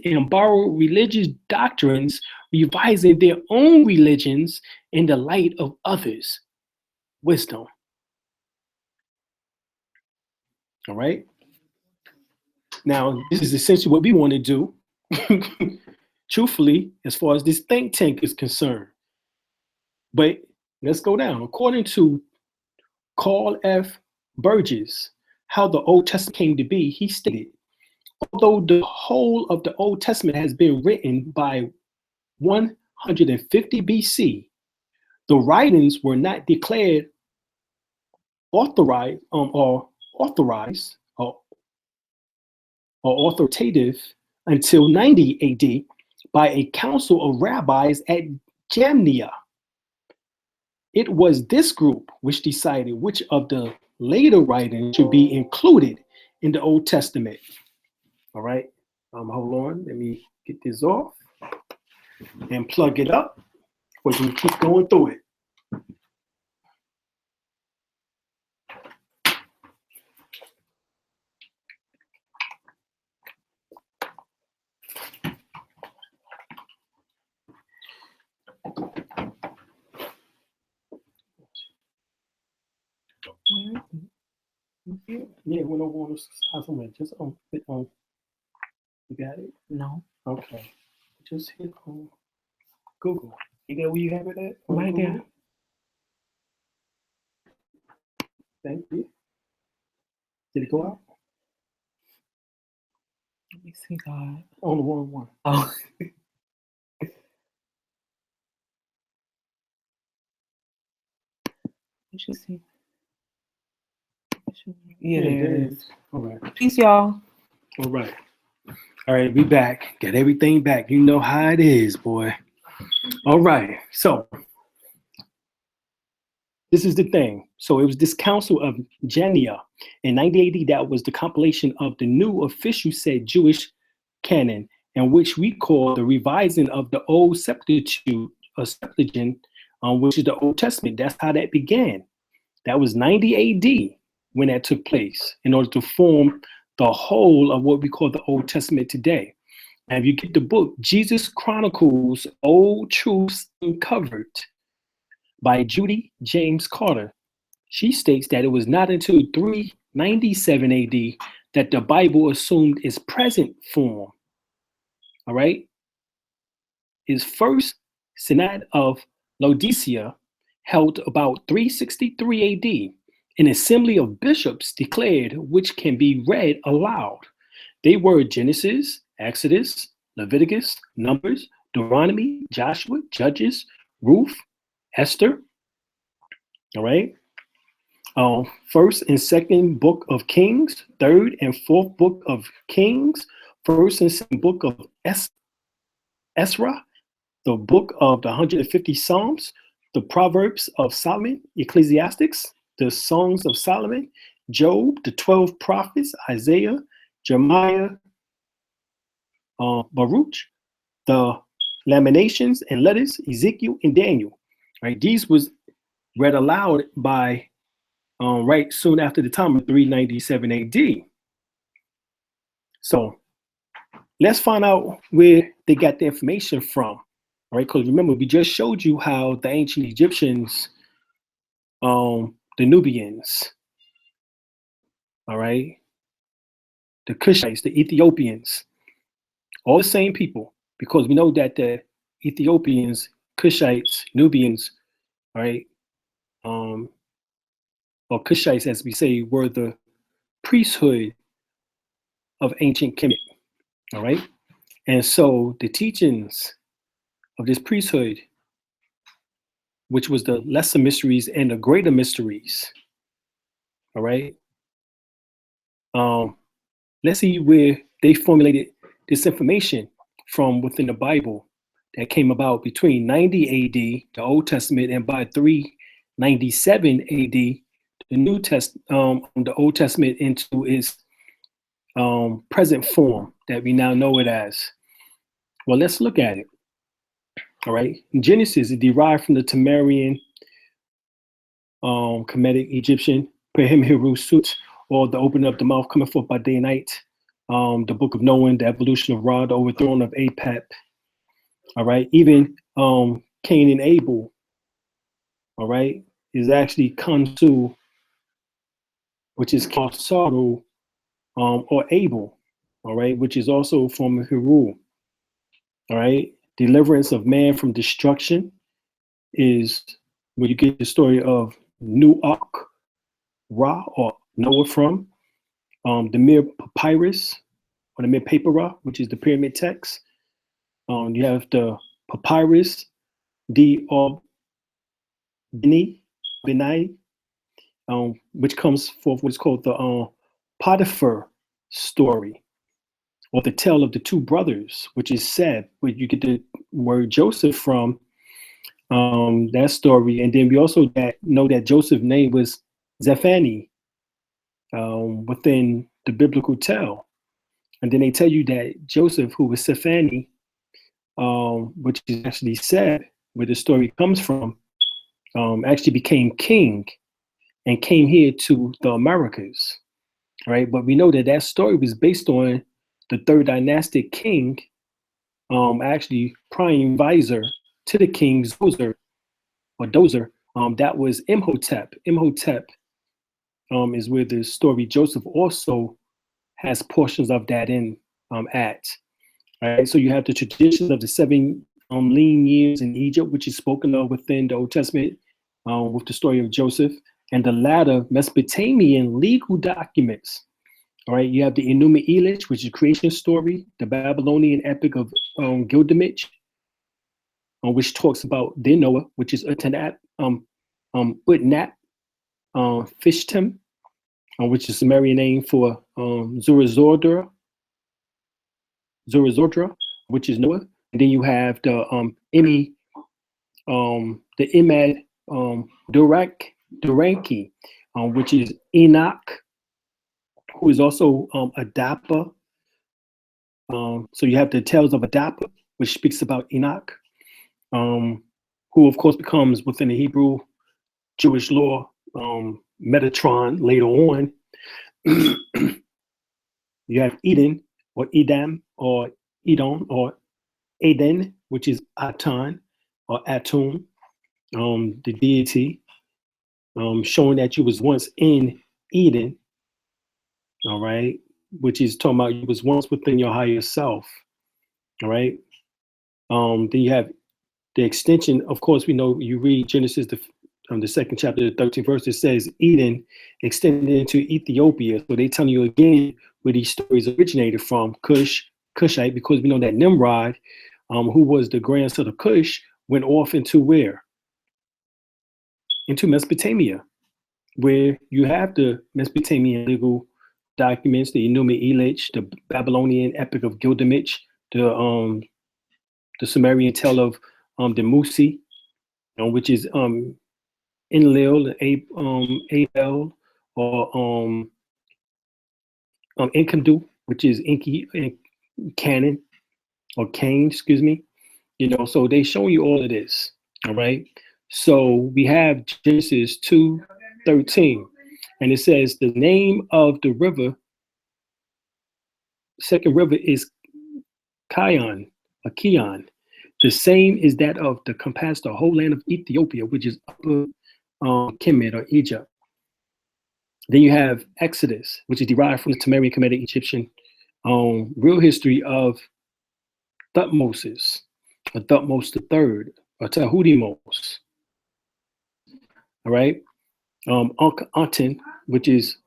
and borrowed religious doctrines, revising their own religions in the light of others' wisdom. All right. Now, this is essentially what we want to do, truthfully, as far as this think tank is concerned. But let's go down. According to Carl F. Burgess, how the Old Testament came to be, he stated, although the whole of the Old Testament has been written by 150 BC, the writings were not declared authorized or authoritative until 90 AD by a council of rabbis at Jamnia. It was this group which decided which of the later writings should be included in the Old Testament. All right, hold on, let me get this off and plug it up, or we can keep going through it. Yeah, it went over on the side somewhere. Just click on. You got it? No. Okay. Just hit on Google. You got where you have it at? Right there. Thank you. Did it go out? Let me see, God. On the wrong one. Oh. You should see. Yeah, there it is. All right. Peace, y'all. All right. All right, we back. Got everything back. You know how it is, boy. All right. So this is the thing. So it was this council of Jamnia in 90 AD that was the compilation of the new official said Jewish canon, and which we call the revising of the old Septuagint, which is the Old Testament. That's how that began. That was 90 AD when that took place in order to form the whole of what we call the Old Testament today. And if you get the book, Jesus Chronicles Old Truths Uncovered by Judy James Carter, she states that it was not until 397 AD that the Bible assumed its present form. All right? Its first Synod of Laodicea, held about 363 AD, an assembly of bishops declared, which can be read aloud. They were Genesis, Exodus, Leviticus, Numbers, Deuteronomy, Joshua, Judges, Ruth, Esther. All right. First and second book of Kings, third and fourth book of Kings, first and second book of Ezra, the book of the 150 Psalms, the Proverbs of Solomon, Ecclesiastics, the Songs of Solomon, Job, the 12 prophets, Isaiah, Jeremiah, Baruch, the Lamentations and Letters, Ezekiel, and Daniel. Right, these was read aloud by right soon after the time of 397 AD. So let's find out where they got the information from. All right, because remember, we just showed you how the ancient Egyptians, the Nubians, all right, the Cushites, the Ethiopians, all the same people, because we know that the Ethiopians, Cushites, Nubians, all right, or Cushites, as we say, were the priesthood of ancient Kemet, all right? And so the teachings of this priesthood, which was the lesser mysteries and the greater mysteries, all right? Let's see where they formulated this information from within the Bible that came about between 90 AD, the Old Testament, and by 397 AD, the New Testament, the Old Testament into its present form that we now know it as. Well, let's look at it. All right. In Genesis is derived from the Sumerian, Kemetic, Egyptian, Perhim Hiru Sut, or the opening of the mouth coming forth by day and night. The book of Noah, the evolution of Ra, the overthrown of Apep. All right. Even Cain and Abel, all right, is actually Kansu, which is called Saru, or Abel, all right, which is also from Hiru. All right. Deliverance of man from destruction is where you get the story of Nuak, Ra, or Noah from. The Mir Papyrus, or the Mir Papyrus, which is the pyramid text. You have the Papyrus, D. Benai, which comes forth what's called the Potiphar story, or the tale of the two brothers, which is Seb, where you get the word Joseph from, that story. And then we also know that Joseph's name was Zephani within the biblical tale. And then they tell you that Joseph, who was Zephani, which is actually Seb, where the story comes from, actually became king and came here to the Americas, right? But we know that that story was based on the third dynastic king, actually prime visor to the king Zoser, or Dozer, that was Imhotep. Imhotep is where the story Joseph also has portions of that in at. Right? So you have the traditions of the 7 lean years in Egypt, which is spoken of within the Old Testament with the story of Joseph, and the latter Mesopotamian legal documents. All right, you have the Enuma Elish, which is creation story, the Babylonian epic of Gilgamesh, which talks about their Noah, which is Utanat, Utnat, Fishtim, which is Sumerian name for Zurazordra, which is Noah. And then you have the Imad Duranki, which is Enoch, who is also Adapa. So you have the tales of Adapa, which speaks about Enoch, who of course becomes within the Hebrew Jewish law Metatron later on. You have Eden, or Edam, or Edom, or Aden, which is Aton, or Atum, the deity, showing that you was once in Eden, all right, which is talking about you was once within your higher self, all right. Then you have the extension. Of course, we know you read Genesis, the 2nd chapter, the 13th verse, it says Eden extended into Ethiopia. So they telling you again where these stories originated from, Cushite, because we know that Nimrod, who was the grandson of Cush, went off into where? Into Mesopotamia, where you have the Mesopotamian legal documents, the Enuma Elish, the Babylonian epic of Gilgamesh, the Sumerian tale of the Musi, which is Enlil, Abel, or Enkidu, which is Enki, Canaan, or Cain, excuse me. So they show you all of this, all right? So we have Genesis 2:13, and it says the name of the river, second river, is Kion, a Kion. The same is that of the compass the whole land of Ethiopia, which is upper Kemet or Egypt. Then you have Exodus, which is derived from the Sumerian Kemetic Egyptian real history of Thutmose, or Thutmose III, or Tahudimos. All right. Ankh-Aten, which is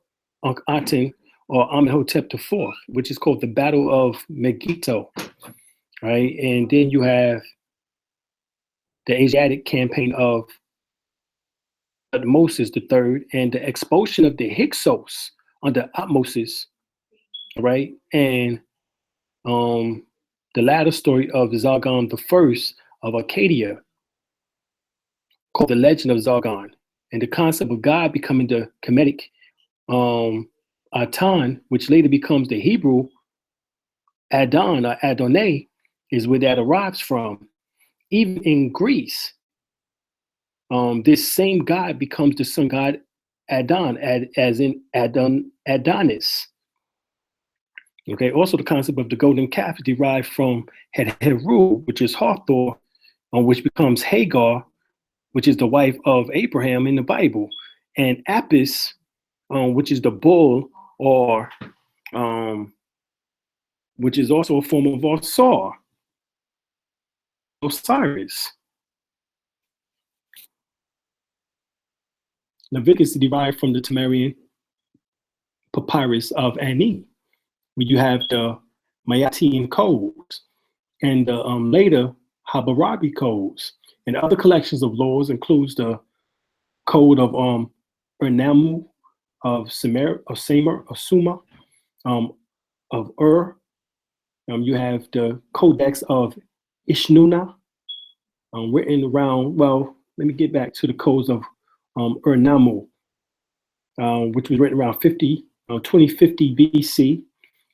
Ankh-Aten, or Amenhotep IV, which is called the Battle of Megiddo. Right. And then you have the Asiatic campaign of Thutmose III and the expulsion of the Hyksos under Thutmose, right? And the latter story of Zargon I of Arcadia, called the Legend of Zargon, and the concept of God becoming the Kemetic Atan, which later becomes the Hebrew Adon or Adonai, is where that arrives from. Even in Greece, this same God becomes the sun god Adon, as in Adonis. Okay. Also, the concept of the golden calf is derived from Heru, which is Hathor, which becomes Hagar, which is the wife of Abraham in the Bible, and Apis, which is the bull, or which is also a form of Osiris. Leviticus is derived from the Sumerian papyrus of Ani, where you have the Mayatian codes and the later Hammurabi codes, and other collections of laws includes the code of Ernamu, of Sumer, of Suma, of Ur. You have the Codex of Ishnuna, written around, well, let me get back to the codes of Ernamu, which was written around 2050 BC.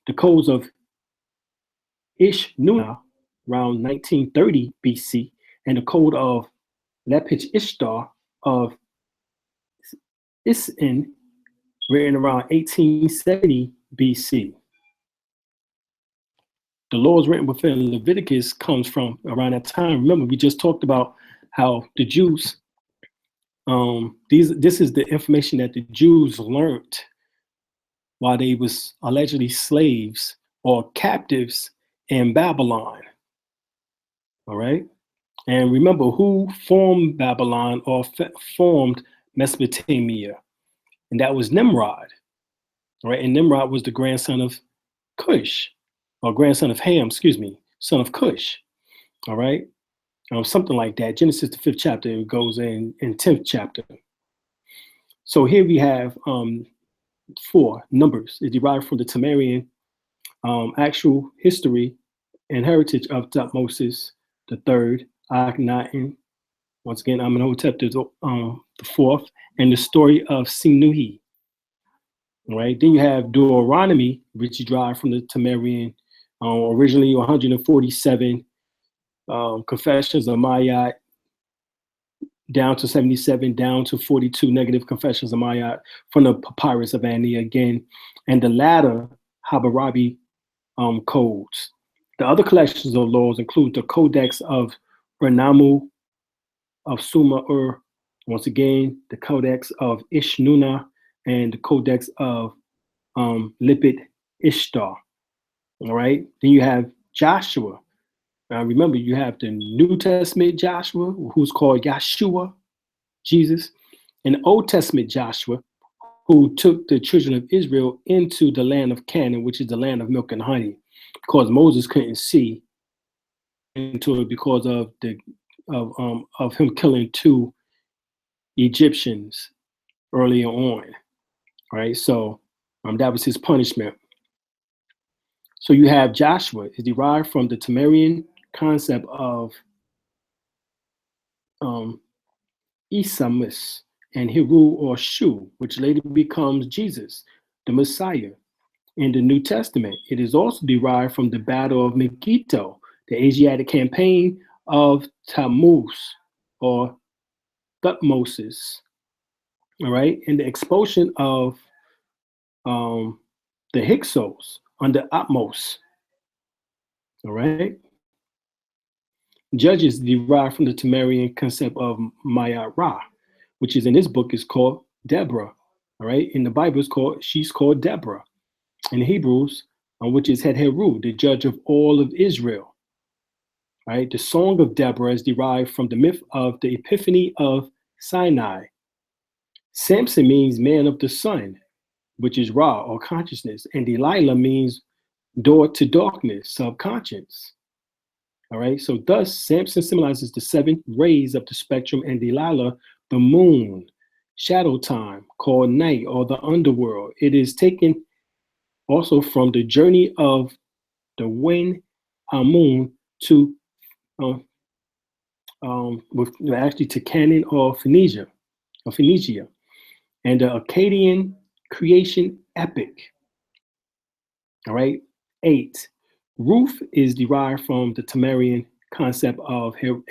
The codes of Ishnuna around 1930 BC, and the code of Lepich Ishtar of Isin, written around 1870 BC. The laws written within Leviticus comes from around that time. Remember, we just talked about how the Jews, this is the information that the Jews learned while they was allegedly slaves or captives in Babylon. All right. And remember who formed Babylon or formed Mesopotamia, and that was Nimrod. All right. And Nimrod was the grandson of Cush, or grandson of Ham, son of Cush. All right. Something like that. Genesis, the 5th chapter, it goes in 10th chapter. So here we have 4 numbers. It derived from the Sumerian actual history and heritage of Thutmose III, Akhenaten, once again, Amenhotep the 4th, and the story of Sinuhe. All right. Then you have Deuteronomy, which you derived from the Sumerian, originally 147 confessions of Mayat, down to 77, down to 42 negative confessions of Mayat from the papyrus of Ani again, and the latter Hammurabi codes. The other collections of laws include the Codex of Ernamu, of Suma Ur, once again, the Codex of Ishnuna, and the Codex of Lipit Ishtar. All right. Then you have Joshua. Now remember, you have the New Testament Joshua, who's called Yeshua, Jesus, and the Old Testament Joshua, who took the children of Israel into the land of Canaan, which is the land of milk and honey, because Moses couldn't see into it because of him killing 2 Egyptians earlier on. Right, so that was his punishment. So you have Joshua is derived from the Sumerian concept of Isamus and Heru or Shu, which later becomes Jesus, the Messiah. In the New Testament, it is also derived from the Battle of Megiddo, the Asiatic campaign of Tammuz or Thutmose. All right, and the expulsion of the Hyksos under Thutmose. All right. Judges derived from the Tamarian concept of Mayarah, which is in this book is called Deborah. All right. In the Bible, she's called Deborah. In Hebrews, which is Heru, the judge of all of Israel. Right. The Song of Deborah is derived from the myth of the Epiphany of Sinai. Samson means man of the sun, which is Ra or consciousness, and Delilah means door to darkness, subconscious. All right, so thus Samson symbolizes the 7 rays of the spectrum, and Delilah, the moon, shadow time, called night or the underworld. It is taken also from the journey of the wind moon to actually to Canaan or Phoenicia, and the Akkadian creation epic. All right. 8. Ruth is derived from the Tamarian concept of Heru.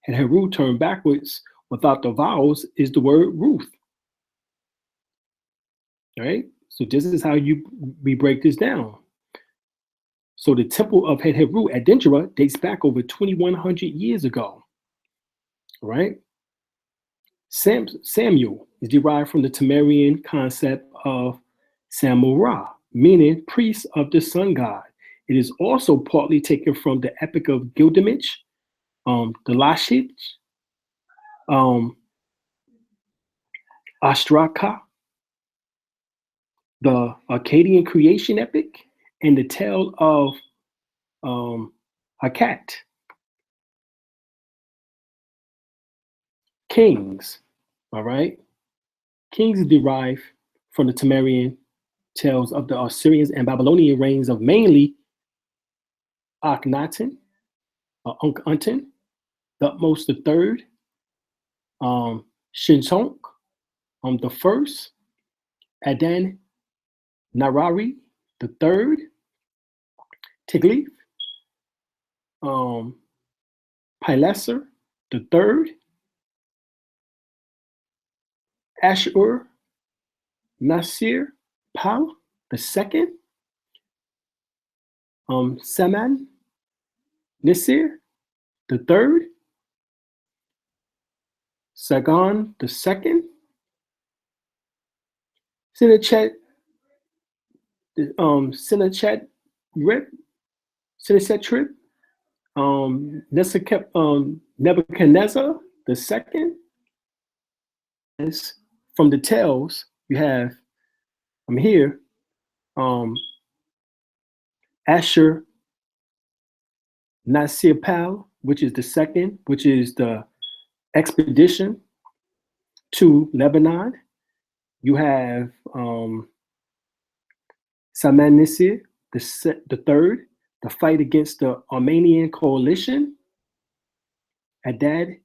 And Heru turned backwards without the vowels is the word Ruth. All right. So this is how we break this down. So the temple of Heru at Dendera dates back over 2,100 years ago. All right. Samuel is derived from the Tamarian concept of Samurah, meaning priest of the sun god. It is also partly taken from the Epic of Gilgamesh, the Lashish, Ashtraka, the Akkadian creation epic, and the tale of Hakat. Kings, all right? Kings derived from the Tamarian tales of the Assyrians and Babylonian reigns of mainly Akhenaten, Unk-Unten, Thutmose III, Shinshonk, the first, Adan Narari the third, Tiglath, Pileser the third, Ashur Nasir Pal the second, Saman Nisir the third, Sagan the second, Sennacherib Nebuchadnezzar the second. From the tales you have here, Ashur Nasirpal, which is the second, which is the expedition to Lebanon. You have Saman-Nisir, the third, the fight against the Armenian coalition. Adad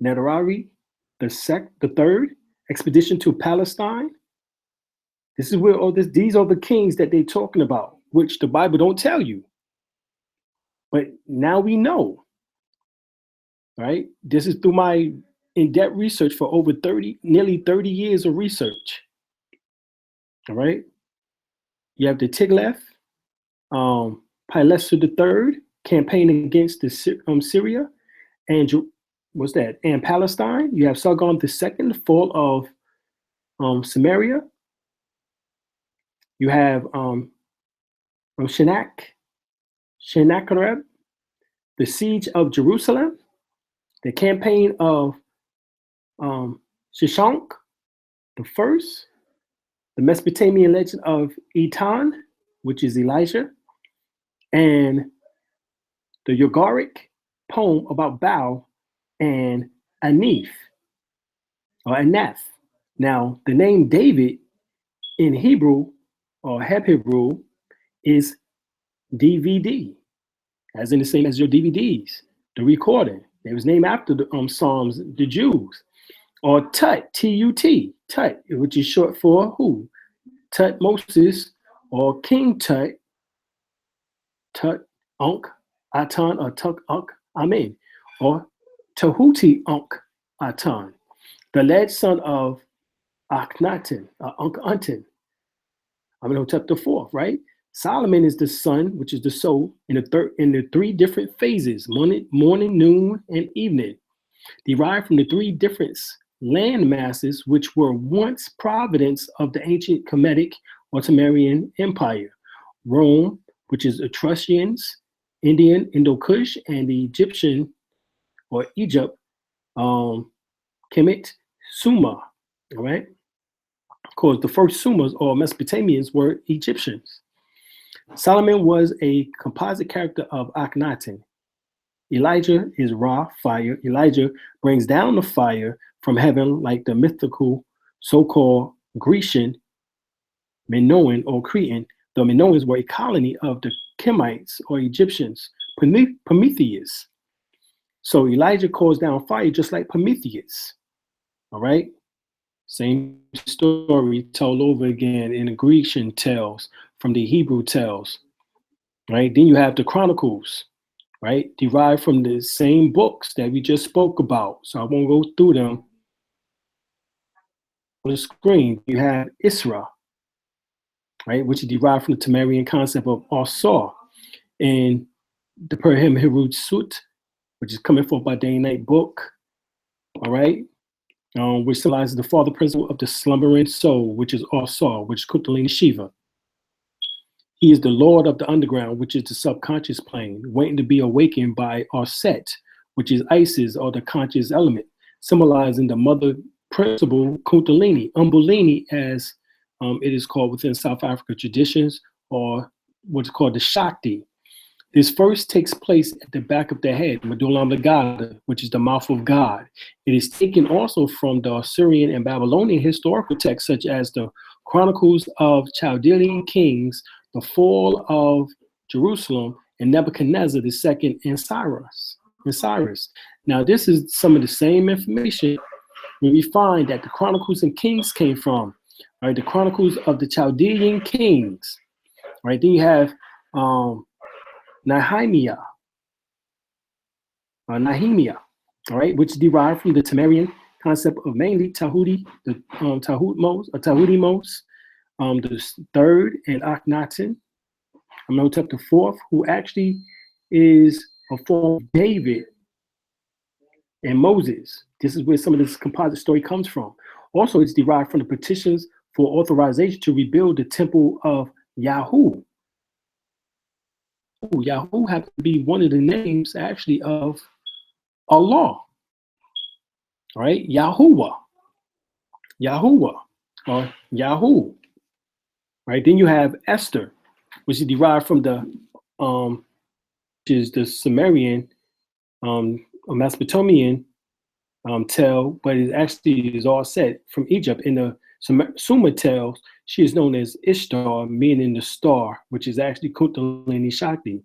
Nadarari, the third, expedition to Palestine. This is where these are the kings that they're talking about, which the Bible don't tell you. But now we know, right? This is through my in-depth research for over nearly 30 years of research. All right. You have the Tiglath, Pileser III, campaign against the Syria, and what's that? And Palestine. You have Sargon II, the fall of Samaria. You have Sennacherib, the siege of Jerusalem, the campaign of Shishonk the first, the Mesopotamian legend of Etan, which is Elijah, and the Yogaric poem about Baal and Aneth. Now, the name David in Hebrew or Hebrew is DVD, as in the same as your DVDs, the recording. It was named after the Psalms, the Jews. Or Tut, T-U-T, Tut, which is short for who? Tut Moses, or King Tut, Tut Unk Atan, or Tuk Unk Amen, or Tahuti Unk Atan, the led son of Akhenaten, Unk-Unten, Amenhotep IV, right? Solomon is the sun, which is the soul, in the three different phases: morning, noon, and evening, derived from the three different land masses which were once province of the ancient Kemetic or Sumerian Empire: Rome, which is Etruscans, Indian, Indo-Kush, and the Egyptian or Egypt, Kemet, Sumer. All right. Of course, the first Sumers or Mesopotamians were Egyptians. Solomon was a composite character of Akhenaten. Elijah is Ra, fire. Elijah brings down the fire from heaven like the mythical so-called Grecian Minoan or Cretan. The Minoans were a colony of the Kemites or Egyptians, Prometheus. So Elijah calls down fire just like Prometheus. All right. Same story told over again in the Grecian tales from the Hebrew tales. Right. Then you have the Chronicles, right, derived from the same books that we just spoke about. So I won't go through them. On the screen, you have Isra, right, which is derived from the Sumerian concept of Asar, and the Perham Herud Sut, which is coming forth by day and night book, all right, which symbolizes the father principle of the slumbering soul, which is Asar, which is Kundalini Shiva. He is the Lord of the underground, which is the subconscious plane, waiting to be awakened by Aset, which is Isis or the conscious element, symbolizing the mother principle Kundalini, Umbulini, as it is called within South Africa traditions, or what's called the Shakti. This first takes place at the back of the head, medulla oblongata, which is the mouth of God. It is taken also from the Assyrian and Babylonian historical texts, such as the Chronicles of Chaldean Kings, the fall of Jerusalem, and Nebuchadnezzar II and Cyrus. Now, this is some of the same information when we find that the Chronicles and Kings came from. Right, the Chronicles of the Chaldean Kings. Right, then you have Nehemiah, all right, which is derived from the Sumerian concept of mainly Tahuti, the Tahudimos, the third, and Akhenaten, Amenhotep the fourth, who actually is a form of David and Moses. This is where some of this composite story comes from. Also, it's derived from the petitions for authorization to rebuild the temple of Yahoo. Yahoo happens to be one of the names actually of Allah. All right, Yahuwah, or Yahoo. Right, then you have Esther, which is derived from the which is the Sumerian Mesopotamian tale, but it actually is all set from Egypt. In the Sumer tales, she is known as Ishtar, meaning the star, which is actually Kundalini Shakti.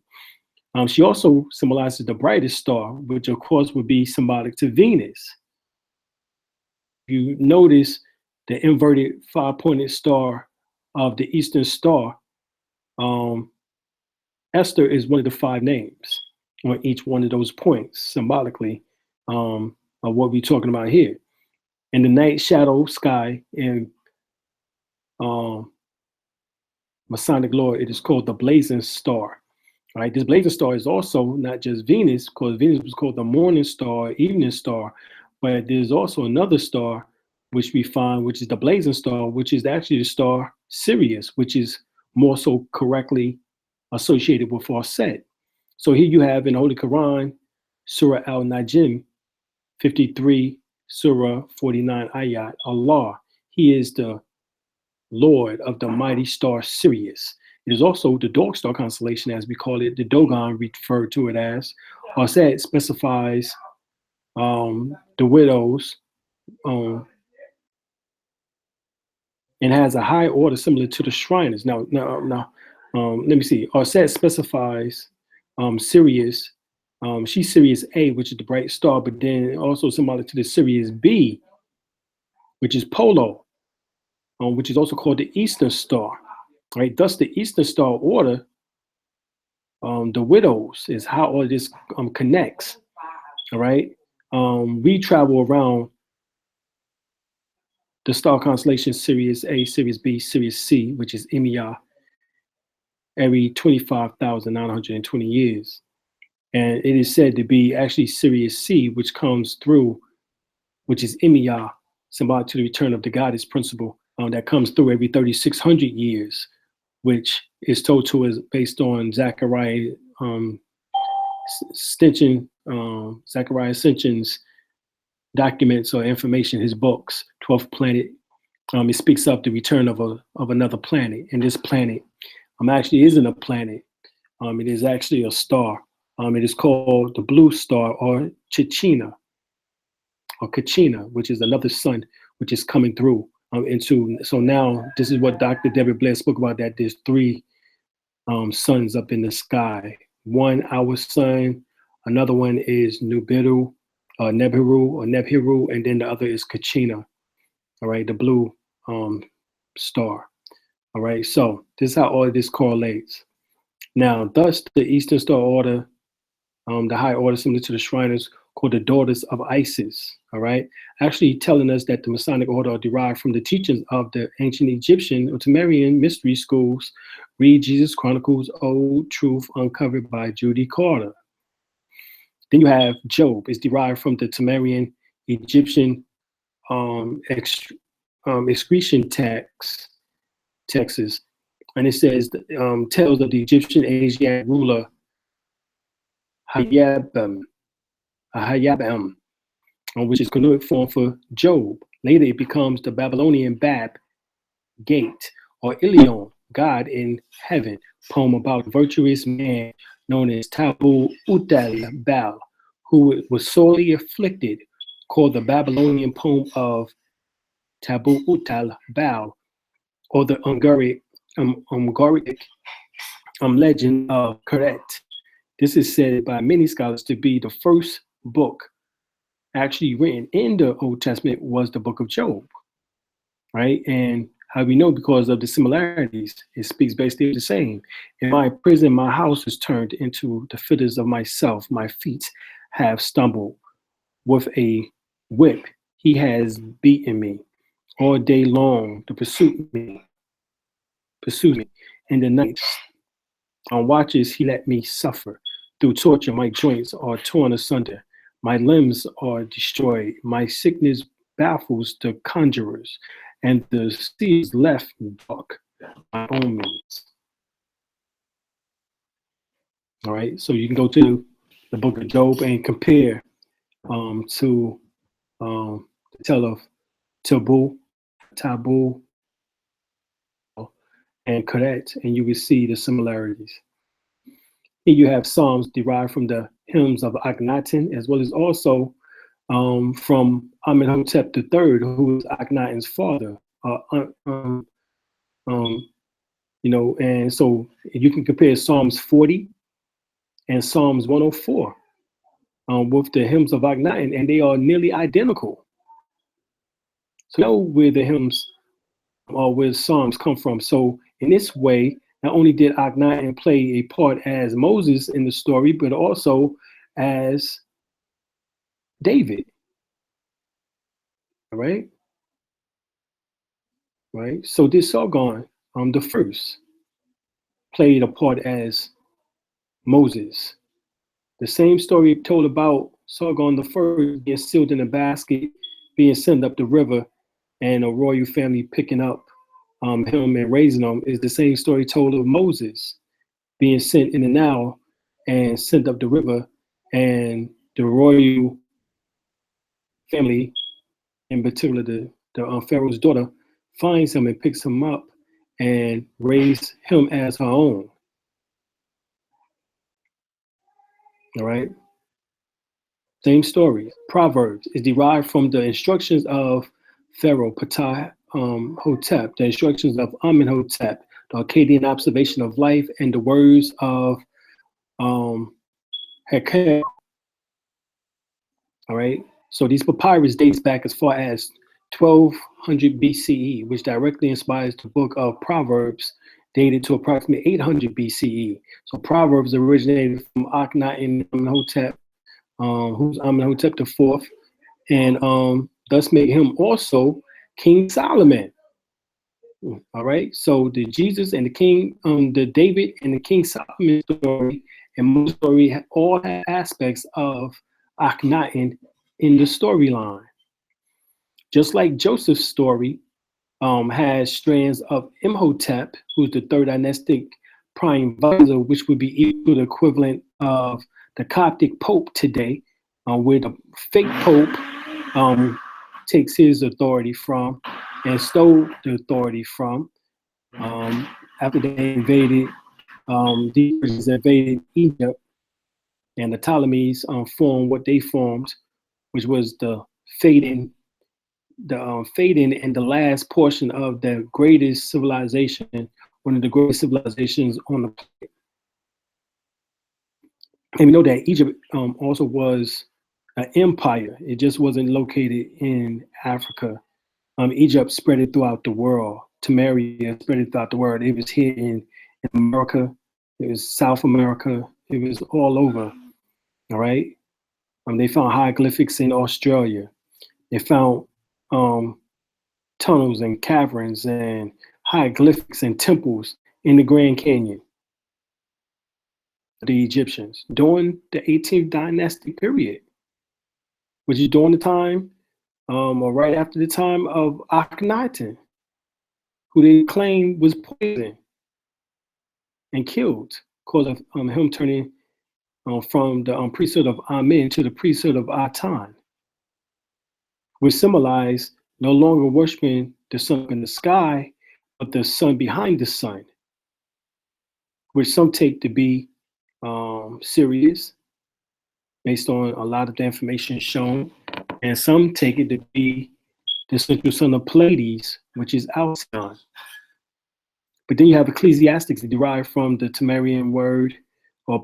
She also symbolizes the brightest star, which of course would be symbolic to Venus. You notice the inverted five-pointed star of the Eastern Star. Esther is one of the five names on each one of those points, symbolically, of what we're talking about here. In the night shadow sky in Masonic lore, it is called the blazing star. All right, this blazing star is also not just Venus, because Venus was called the morning star, evening star, but there's also another star which we find, which is the blazing star, which is actually the star Sirius, which is more so correctly associated with Aset. So here you have in the Holy Quran, Surah Al-Najm, 53, Surah 49 ayat, Allah, He is the Lord of the mighty star Sirius. It is also the dog star constellation, as we call it. The Dogon referred to it as. Aset specifies the widows and has a high order similar to the Shriners. Now, let me see. Aset specifies Sirius. She's Sirius A, which is the bright star, but then also symbolic to the Sirius B, which is Polo, which is also called the Eastern Star. Right? Thus, the Eastern Star order, the widows, is how all this connects. All right. We travel around the star constellation Sirius A, Sirius B, Sirius C, which is Imia, every 25,920 years. And it is said to be actually Sirius C, which comes through, which is Imiyah, symbolic to the return of the goddess principle, that comes through every 3,600 years, which is told to us based on Zechariah Zechariah Sitchin's documents or information, his books, 12th Planet. It speaks of the return of another planet, and this planet actually isn't a planet. It is actually a star. It is called the blue star, or Chichina, or Kachina, which is another sun which is coming through so now this is what Dr. Deborah Blair spoke about, that there's 3 suns up in the sky. One, our sun, another one is Nibiru, Nebhiru, and then the other is Kachina, all right, the blue star. All right, so this is how all of this correlates. Now, thus the Eastern Star Order, the high order similar to the Shriners, called the Daughters of Isis, all right, actually telling us that the Masonic order are derived from the teachings of the ancient Egyptian or Sumerian mystery schools. Read Jesus Chronicles, Old Truth Uncovered by Judy Carter. Then you have Job, is derived from the Sumerian Egyptian excretion texts, and it says tales of the Egyptian Asiatic ruler Hayabam, which is Quranic form for Job. Later it becomes the Babylonian Bab, gate, or Ilion, God in heaven, poem about a virtuous man known as Tabu Utal Bal, who was sorely afflicted, called the Babylonian poem of Tabu Utal Bal, or the Ungaric legend of Khadirah. This is said by many scholars to be the first book actually written in the Old Testament was the book of Job, right? And how we know, because of the similarities, it speaks basically the same. In my prison, my house is turned into the fetters of myself. My feet have stumbled. With a whip, he has beaten me. All day long, to pursue me. In the night, on watches, he let me suffer. Through torture, my joints are torn asunder. My limbs are destroyed. My sickness baffles the conjurers, and the sea is left dark by own means. All right, so you can go to the book of Job and compare to the tale of Tabu, and Khadirah, and you will see the similarities. Here you have Psalms derived from the hymns of Akhenaten, as well as also from Amenhotep III, who was Akhenaten's father. And so you can compare Psalms 40 and Psalms 104 with the hymns of Akhenaten, and they are nearly identical. So you know where the hymns or where Psalms come from. So in this way, not only did Akhenaten play a part as Moses in the story, but also as David. All right? Right? So this Sargon, the first, played a part as Moses. The same story told about Sargon the first being sealed in a basket, being sent up the river, and a royal family picking up him and raising him, is the same story told of Moses being sent in the Nile and sent up the river, and the royal family, in particular the Pharaoh's daughter, finds him and picks him up and raised him as her own. All right. Same story. Proverbs is derived from the instructions of Pharaoh Ptah Hotep, the instructions of Amenhotep, the Akkadian observation of life, and the words of Hekel. All right. So these papyrus dates back as far as 1200 BCE, which directly inspires the book of Proverbs, dated to approximately 800 BCE. So Proverbs originated from Akhenaten Amenhotep, who's Amenhotep IV, and thus made him also King Solomon. All right. So the Jesus and the King, the David and the King Solomon story and Moses story all have aspects of Akhenaten in the storyline. Just like Joseph's story has strands of Imhotep, who's the third dynastic prime visor, which would be equal to the equivalent of the Coptic Pope today, where the fake Pope takes his authority from and stole the authority from after they invaded, the Persians invaded Egypt, and the Ptolemies formed what they formed, which was the fading and the last portion of the greatest civilization, one of the greatest civilizations on the planet. And we know that Egypt also was an empire. It just wasn't located in Africa. Egypt spread it throughout the world. Temeria spread it throughout the world. It was here in America. It was South America. It was all over. All right. They found hieroglyphics in Australia. They found tunnels and caverns and hieroglyphics and temples in the Grand Canyon. The Egyptians during the 18th dynastic period, which is during the time or right after the time of Akhenaten, who they claim was poisoned and killed because of him turning from the priesthood of Amen to the priesthood of Atan, which symbolized no longer worshiping the sun in the sky, but the sun behind the sun, which some take to be Sirius, based on a lot of the information shown, and some take it to be the central sun of Pleiades, which is Alcyon. But then you have ecclesiastics that derive from the Temerian word or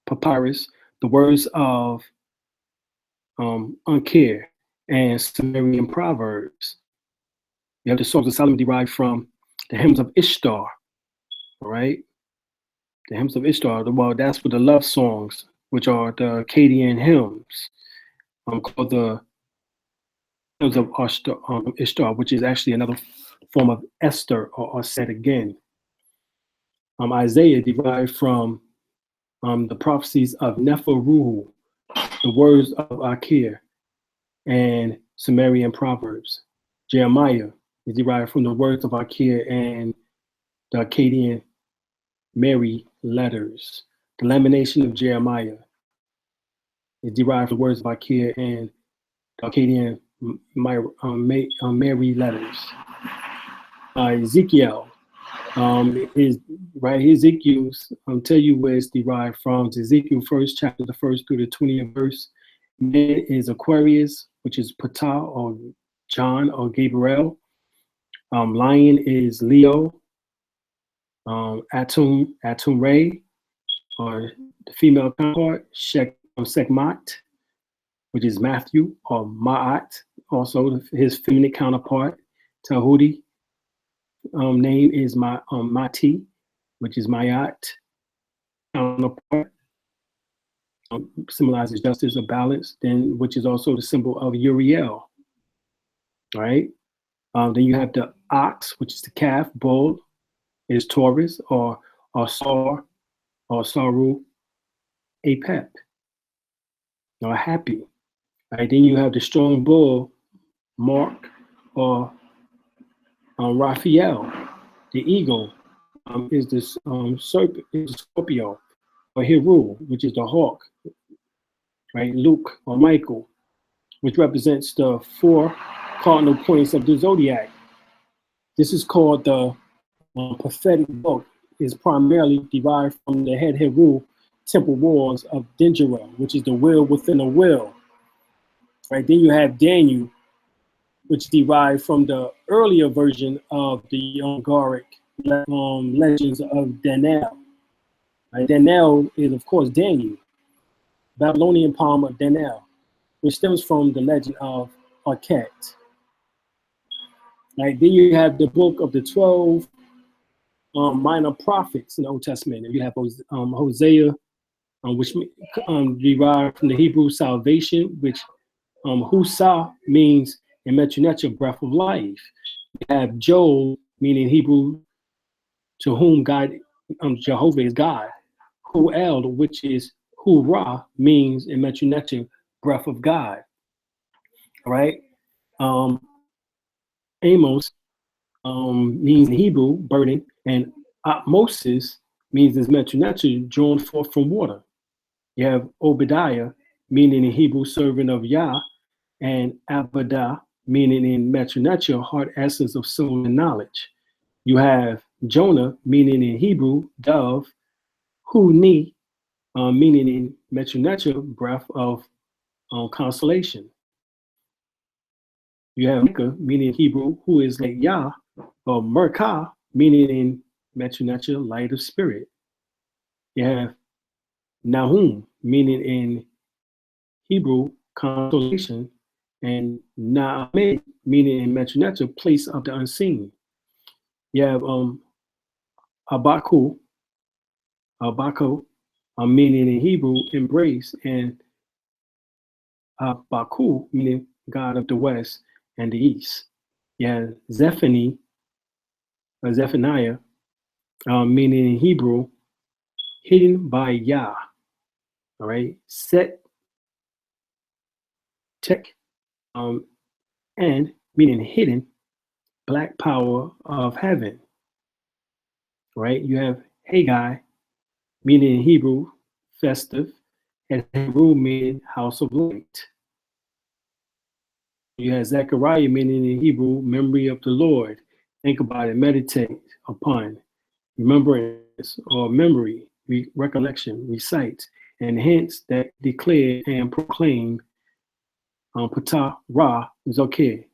papyrus, the words of Unkir and Sumerian proverbs. You have the Songs of Solomon derived from the hymns of Ishtar, all right? The hymns of Ishtar, well, that's for the love songs, which are the Akkadian hymns, called the hymns of Ishtar, which is actually another form of Esther, or said again. Isaiah derived from the prophecies of Neferuhu, the words of Akir, and Sumerian proverbs. Jeremiah is derived from the words of Akir and the Akkadian Mary letters. The lamentation of Jeremiah is derived from the words of Akir and the Akkadian Mary letters. Ezekiel is right. Ezekiel's tell you where it's derived from. It's Ezekiel 1st chapter, the 1st through the 20th verse. Man is Aquarius, which is Ptah or John or Gabriel. Lion is Leo. Atum Ray, or the female counterpart, Sekmat, which is Matthew, or Ma'at, also his feminine counterpart. Tahudi name is Mati, which is Mayat, counterpart, symbolizes justice or balance, then which is also the symbol of Uriel. All right. Then you have the ox, which is the calf. Bull is Taurus, or Sar, or Saru, Apep, or happy. All right. Then you have the strong bull, Mark, or Raphael. The eagle is this serpent, is Scorpio, or Heru, which is the hawk. Right. Luke or Michael, which represents the 4 cardinal points of the zodiac. This is called the prophetic book. Is primarily derived from the head Heru temple walls of Dendera, which is the will within a will. Right. Then you have Daniel, which derived from the earlier version of the Ungaric legends of Daniel. Right. Daniel is, of course, Daniel, Babylonian palm of Daniel, which stems from the legend of Arket. Right. Then you have the book of the 12 minor prophets in the Old Testament. And you have Hosea, which derived from the Hebrew salvation, which Husa means in Metronetia, breath of life. You have Joel, meaning Hebrew, to whom God, Jehovah is God. Huel, which is Hurrah, means in Metru Neter, breath of God. All right. Amos means in Hebrew, burden, and Moses means in Metru Neter, drawn forth from water. You have Obadiah, meaning in Hebrew, servant of Yah, and Abadah, meaning in Metru Neter, heart essence of soul and knowledge. You have Jonah, meaning in Hebrew, dove, Huni, meaning in Metru Neter, breath of consolation. You have Micah, meaning in Hebrew, who is like Yah, or Merkah, meaning in Metru Neter, light of spirit. You have Nahum, meaning in Hebrew, consolation, and Naamed, meaning in Metru Neter, place of the unseen. You have Habakkuk, meaning in Hebrew, embrace, and Habakkuk, meaning God of the west and the east. You have Zephaniah, meaning in Hebrew, hidden by Yah. All right, Set, Tech, and meaning hidden, black power of heaven. Right, you have Haggai, meaning in Hebrew, festive, and Hebrew meaning house of light. You have Zechariah, meaning in Hebrew, memory of the Lord. Think about it, meditate upon, remembrance or memory, recollection, recite, and hence that declare and proclaim Patah Ra Zokeh.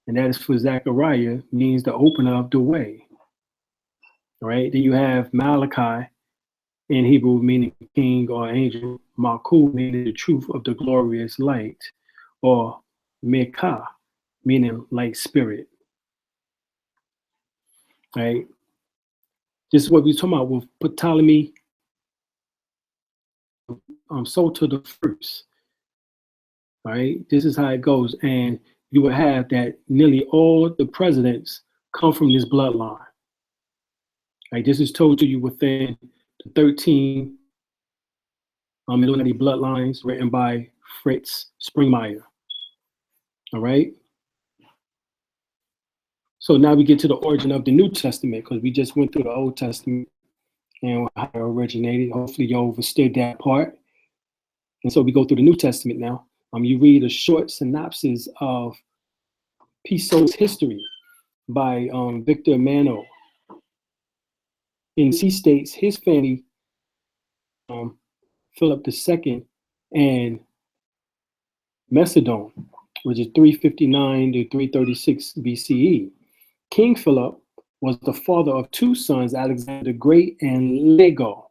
And that is for Zechariah, means the opener of the way. All right, then you have Malachi in Hebrew, meaning king or angel, Malkuth, meaning the truth of the glorious light, or Mekah, meaning light spirit. Right? This is what we're talking about with Ptolemy Soter the first. All right, this is how it goes, and you will have that nearly all the presidents come from this bloodline. Right, this is told to you within the 13 Illuminati bloodlines written by Fritz Springmeier. All right. So now we get to the origin of the New Testament, because we just went through the Old Testament and how it originated. Hopefully you understood that part. And so we go through the New Testament now. You read a short synopsis of Piso's history by Victor Emmanuel. In he states his family, Philip II, and Macedon, which is 359 to 336 BCE. King Philip was the father of two sons, Alexander the Great and Lego,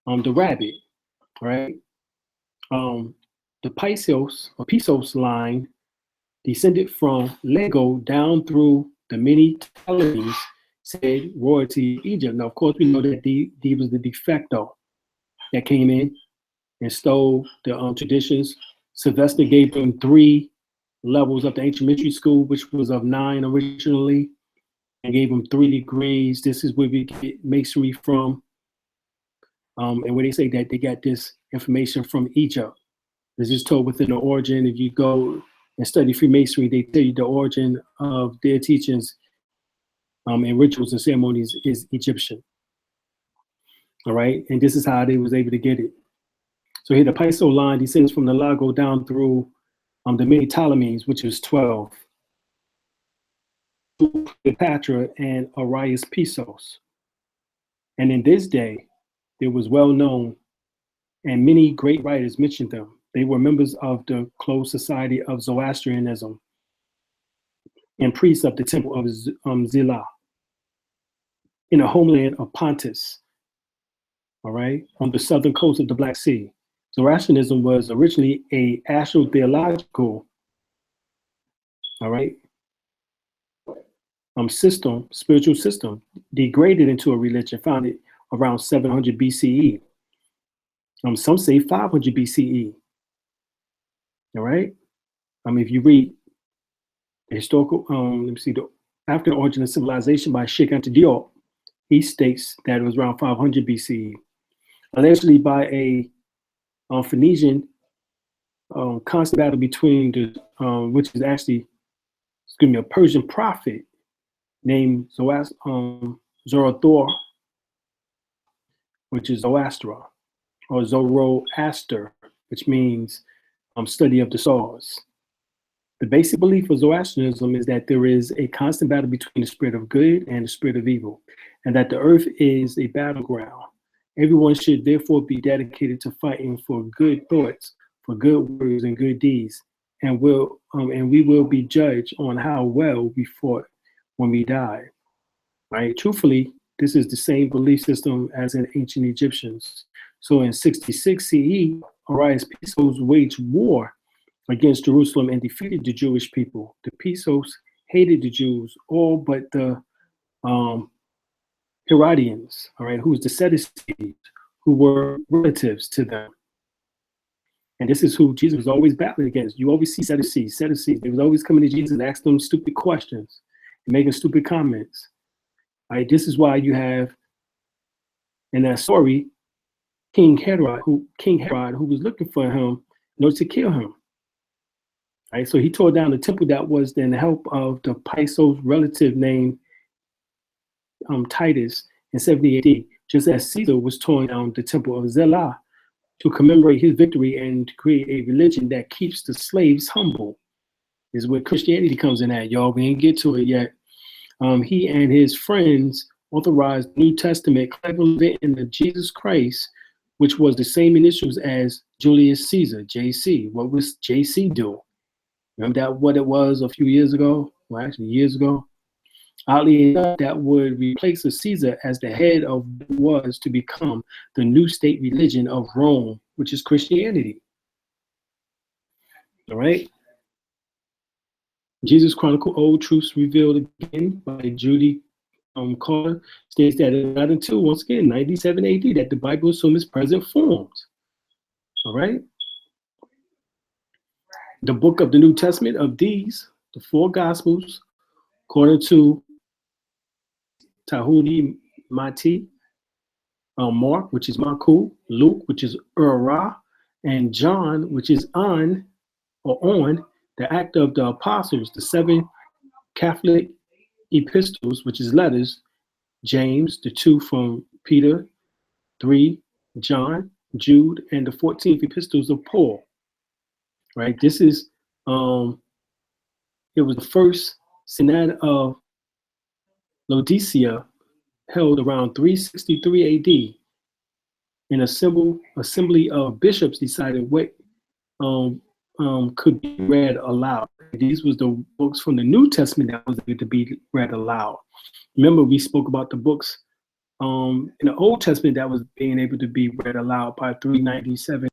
the rabbit, right? The Pisos line descended from Lego down through the many Ptolemies, said royalty of Egypt. Now, of course, we know that he was the de facto that came in and stole the traditions. Sylvester gave them 3 levels of the ancient mystery school, which was of 9 originally, and gave them 3 degrees. This is where we get masonry from. And where they say that they got this information from Egypt. This is told within the origin. If you go and study Freemasonry, they tell you the origin of their teachings and rituals and ceremonies is Egyptian. All right, and this is how they was able to get it. So here the Piso line descends from the Lago down through the many Ptolemies, which is 12, Cleopatra and Arius Pisos. And in this day, there was well known, and many great writers mentioned them. They were members of the closed society of Zoroastrianism and priests of the temple of Zilah in the homeland of Pontus, all right, on the southern coast of the Black Sea. Zoroastrianism was originally a astro-theological, all right, spiritual system, degraded into a religion founded around 700 BCE. Some say 500 BCE. All right. If you read the historical, African origin of civilization by Sheikh Anta Diop, he states that it was around 500 BCE, allegedly by a Phoenician constant battle between which is actually, a Persian prophet named Zoroaster, which is Zoroaster, or Zoroaster, which means study of the stars. The basic belief of Zoroastrianism is that there is a constant battle between the spirit of good and the spirit of evil, and that the earth is a battleground. Everyone should therefore be dedicated to fighting for good thoughts, for good words and good deeds, and we will be judged on how well we fought when we die. Right? Truthfully, this is the same belief system as in ancient Egyptians. So in 66 CE, Arius Pisos waged war against Jerusalem and defeated the Jewish people. The Pisos hated the Jews, all but the Herodians, all right, who's the Sadducees, who were relatives to them. And this is who Jesus was always battling against. You always see Sadducees. They was always coming to Jesus and asking them stupid questions and making stupid comments. All right, this is why you have in that story King Herod, who was looking for him in order to kill him. Right, so he tore down the temple that was in the help of the Pisos relative named Titus in 70 AD, just as Caesar was tearing down the temple of Zelah to commemorate his victory and to create a religion that keeps the slaves humble. This is where Christianity comes in at, y'all. We ain't get to it yet. He and his friends authorized the New Testament, cleverly in the Jesus Christ, which was the same initials as Julius Caesar, JC. What was JC do? Remember that what it was a few years ago? Well, actually years ago. Oddly enough, that would replace a Caesar as the head of what was to become the new state religion of Rome, which is Christianity. All right. Jesus Chronicle, Old Truths Revealed Again by Judy Carter states that not until, once again, 97 AD, that the Bible assumed its present forms. All right. The book of the New Testament of these, the four Gospels, according to Tahudi Mati, Mark, which is Marku, Luke, which is Ura, and John, which is on, the act of the apostles, the 7 Catholic epistles, which is letters, James, the 2 from Peter, 3 John, Jude, and the 14th epistles of Paul. Right, this is it was the first synod of Laodicea, held around 363 AD. An assembly of bishops decided what could be read aloud. These was the books from the New Testament that was able to be read aloud. Remember, we spoke about the books in the Old Testament that was being able to be read aloud by 397.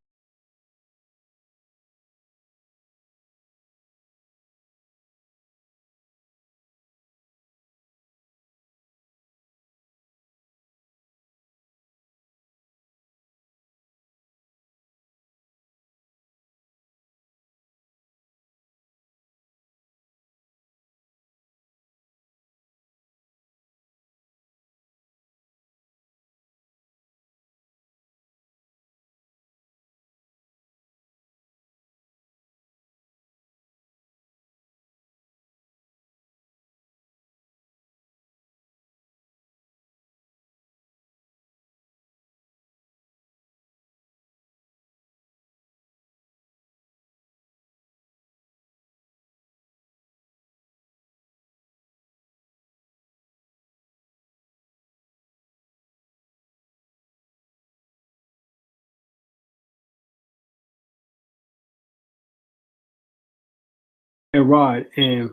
Herod and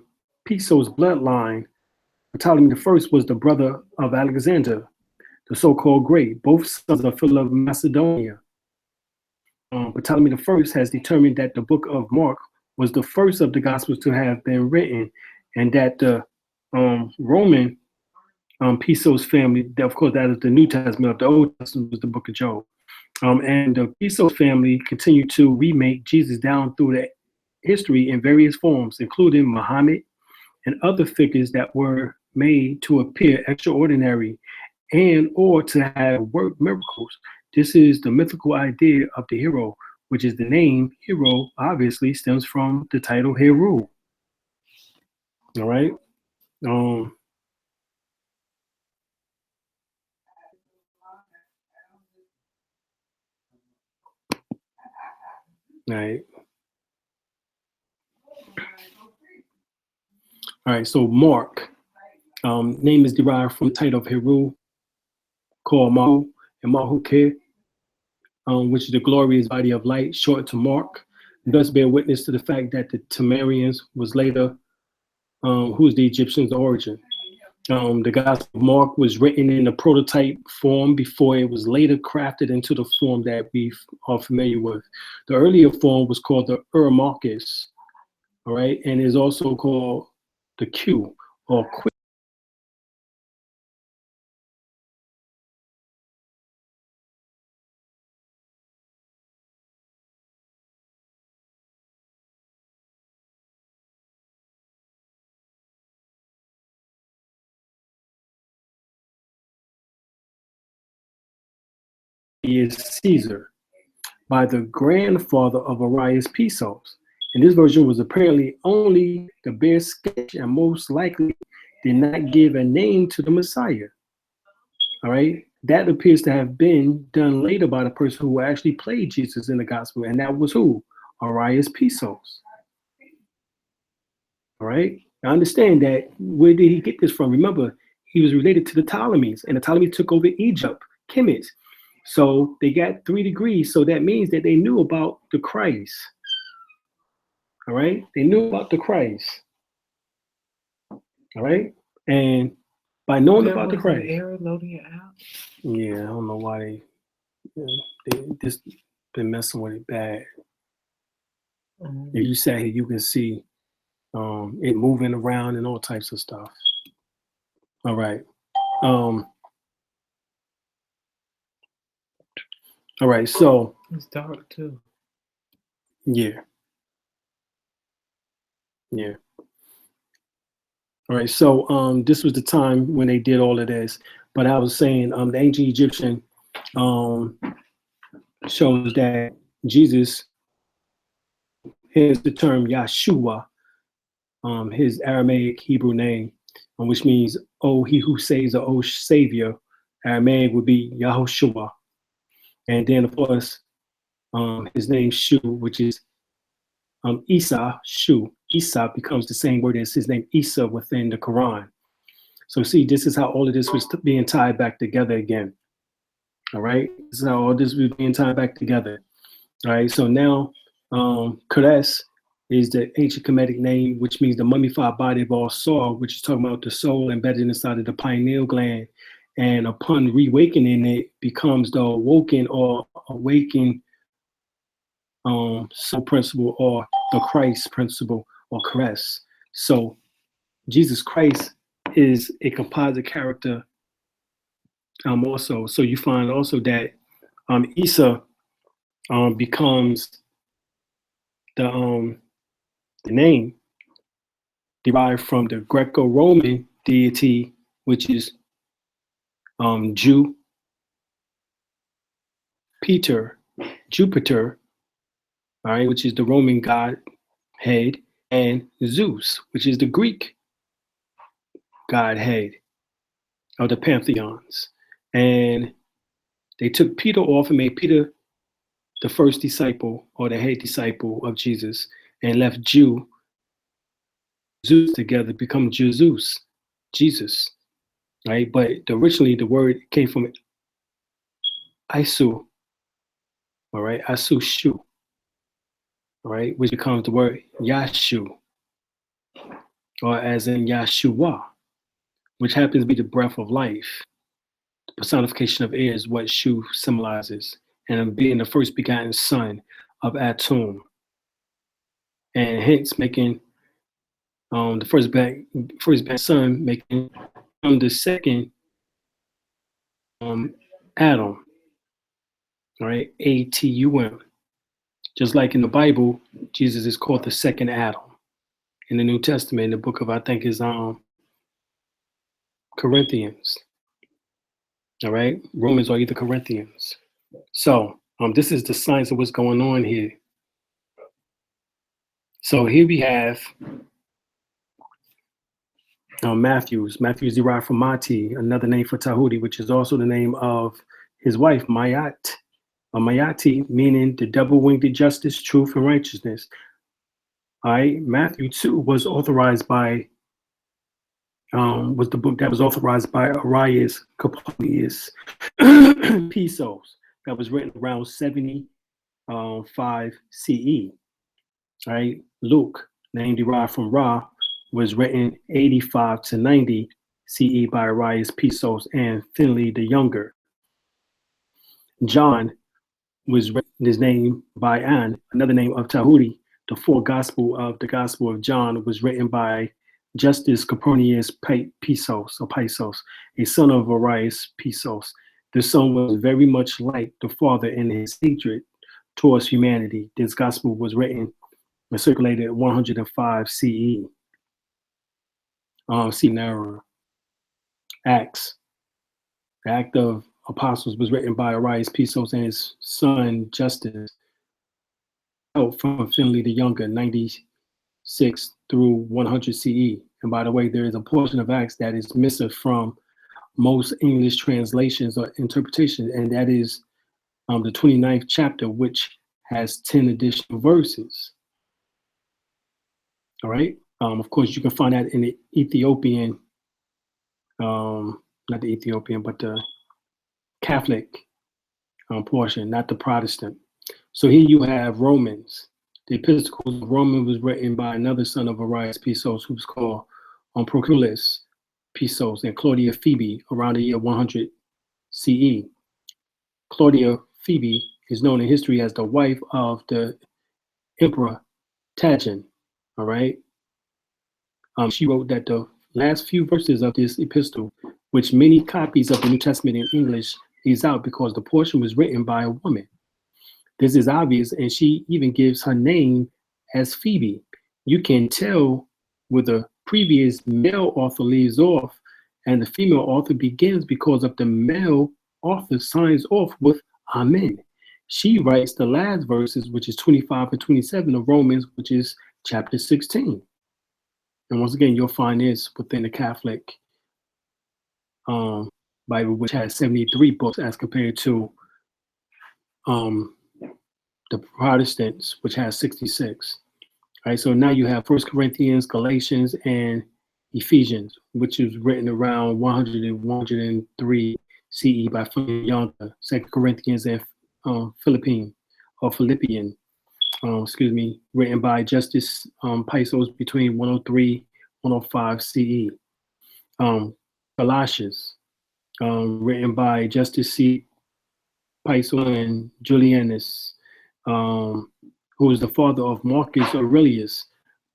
Piso's bloodline, Ptolemy I was the brother of Alexander, the so-called Great, both sons of Philip of Macedonia. Ptolemy I has determined that the book of Mark was the first of the Gospels to have been written, and that the Roman Pisos family, of course, that is the New Testament. Of the Old Testament was the book of Job. And the Pisos family continued to remake Jesus down through the history in various forms, including Muhammad and other figures that were made to appear extraordinary and or to have worked miracles. This is the mythical idea of the hero, which is the name hero obviously stems from the title Heru. All right. All right. All right. So Mark, name is derived from the title of Heru, called Mahu and Mahukeh, which is the glorious body of light, short to Mark. Thus bear witness to the fact that the Temerians was later, who's the Egyptians' origin. The Gospel of Mark was written in a prototype form before it was later crafted into the form that we are familiar with. The earlier form was called the Marcus, all right, and is also called the Q or Quick. Is Caesar by the grandfather of Arius Pisos. And this version was apparently only the bare sketch and most likely did not give a name to the Messiah. All right. That appears to have been done later by the person who actually played Jesus in the gospel. And that was who? Arius Pisos. All right. Now understand that where did he get this from? Remember, he was related to the Ptolemies, and the Ptolemies took over Egypt, Kemet. So they got 3 degrees. So that means that they knew about the Christ. All right. They knew about the Christ. All right. And by knowing about the Christ. Error loading it out. Yeah, I don't know why they just been messing with it bad. If you sat here, you can see it moving around and all types of stuff. All right. All right, so It's dark too. yeah. Yeah. All right, so this was the time when they did all of this. But I was saying the ancient Egyptian shows that Jesus, here's the term Yahshua, his Aramaic Hebrew name, which means, oh, he who saves, or oh, savior. Aramaic would be Yahushua. And then, of course, his name Shu, which is Isa, Shu. Isa becomes the same word as his name Isa within the Quran. So see, this is how all of this was being tied back together again. All right, this is how all this was being tied back together. All right, so now Quranic is the ancient Kemetic name, which means the mummified body of all soul, which is talking about the soul embedded inside of the pineal gland. And upon reawakening, it becomes the awoken or awakened soul principle, or the Christ principle, or Christ. So Jesus Christ is a composite character also. So you find also that Isa becomes the name derived from the Greco-Roman deity, which is Jew, Jupiter, all right, which is the Roman godhead, and Zeus, which is the Greek godhead of the pantheons. And they took Peter off and made Peter the first disciple, or the head disciple of Jesus, and left Zeus together, become Jesus, right? But originally the word came from Isu, all right, Isu Shu, all right, which becomes the word Yashu, or as in Yahshua, which happens to be the breath of life. The personification of air is what Shu symbolizes, and being the first begotten son of Atum, and hence making the first begotten son, making him the second Adam, all right, Atum. Just like in the Bible, Jesus is called the second Adam, in the New Testament, the book of, I think is Corinthians. All right, Romans or either Corinthians. So this is the science of what's going on here. So here we have Matthews. Matthews derived from Mati, another name for Tahuti, which is also the name of his wife, Mayat. Mayati, meaning the double-winged justice, truth, and righteousness. All right, Matthew 2 was authorized by, was the book that was authorized by Arias Coppelius Pisos, that was written around 75 CE. All right, Luke, name derived from Ra, was written 85 to 90 CE by Arias Pisos and Finley the Younger. John was written his name by An, another name of Tahuti. The fourth gospel of the Gospel of John was written by Justus Copronius Pisos, or Pisos, a son of Arias Pisos. The son was very much like the father in his hatred towards humanity. This gospel was written and circulated at 105 CE. See narrower. Acts. The Act of Apostles was written by Arias Pisos and his son Justus, out from Finley the Younger, 96 through 100 CE. And by the way, there is a portion of Acts that is missing from most English translations or interpretations, and that is the 29th chapter, which has 10 additional verses. All right. Of course, you can find that in the Ethiopian, not the Ethiopian, but the Catholic portion, not the Protestant. So here you have Romans. The Epistles of Romans was written by another son of Arias Pisos, who was called Proculus Pisos, and Claudia Phoebe around the year 100 CE. Claudia Phoebe is known in history as the wife of the Emperor Trajan. All right. She wrote that the last few verses of this epistle, which many copies of the New Testament in English leaves out because the portion was written by a woman. This is obvious, and she even gives her name as Phoebe. You can tell where the previous male author leaves off and the female author begins because of the male author signs off with Amen. She writes the last verses, which is 25 and 27 of Romans, which is chapter 16. And once again, you'll find this within the Catholic Bible, which has 73 books as compared to the Protestants, which has 66. All right, so now you have 1 Corinthians, Galatians, and Ephesians, which is written around 100 and 103 CE by Philip, 2 Corinthians, and Philippian, written by Justus Pisos between 103 105 CE. Colossians, written by Justus C. Piso and Julianus, who is the father of Marcus Aurelius,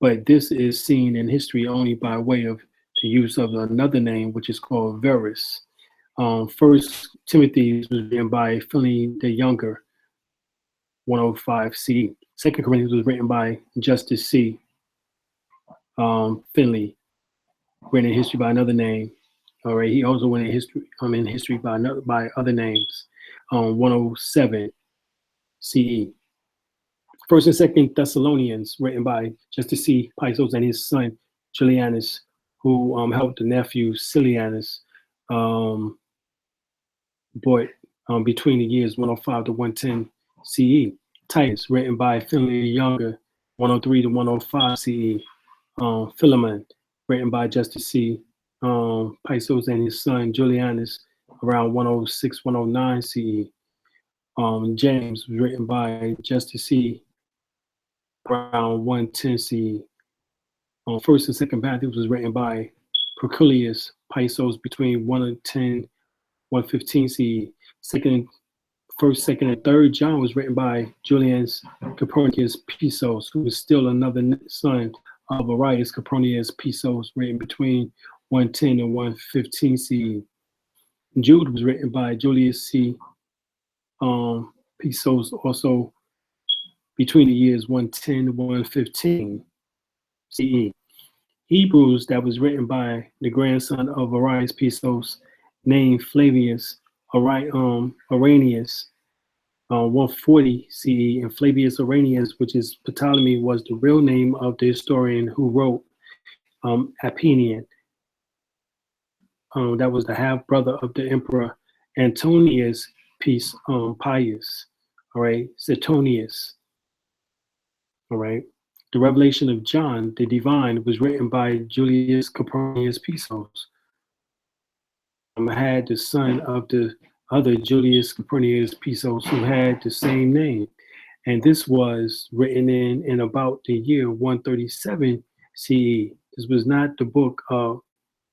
but this is seen in history only by way of the use of another name, which is called Verus. First Timothy was written by Finley the Younger, 105 CE. Second Corinthians was written by Justus C. Finley, written in history by another name. All right, he also went in history by other names. 107 CE. First and Second Thessalonians, written by Justus C. Pisos and his son Julianus, who helped the nephew Silianus, but between the years 105 to 110 CE. Titus, written by Finley the Younger, 103 to 105 CE. Philemon, written by Justus C. Pisos and his son Julianus, around 106, 109 CE. James was written by Justus C. around 110 CE. First and Second Matthew was written by Proculius Pisos between 110, 115 CE. First, Second, and Third John was written by Julianus Copernicus Pisos, who was still another son of Arias Copernicus Pisos, written between 110 and 115 CE. Jude was written by Julius C. Pisos, also between the years 110 and 115 CE. Hebrews that was written by the grandson of Arius Pisos, named Flavius Arrhenius, 140 CE, and Flavius Arrhenius, which is Ptolemy, was the real name of the historian who wrote Appian. That was the half brother of the emperor Antonius Pius, all right, Suetonius, all right. The Revelation of John, the Divine, was written by Julius Copernicus Pisos. Had the son of the other Julius Copernicus Pisos, who had the same name. And this was written in about the year 137 CE. This was not the book of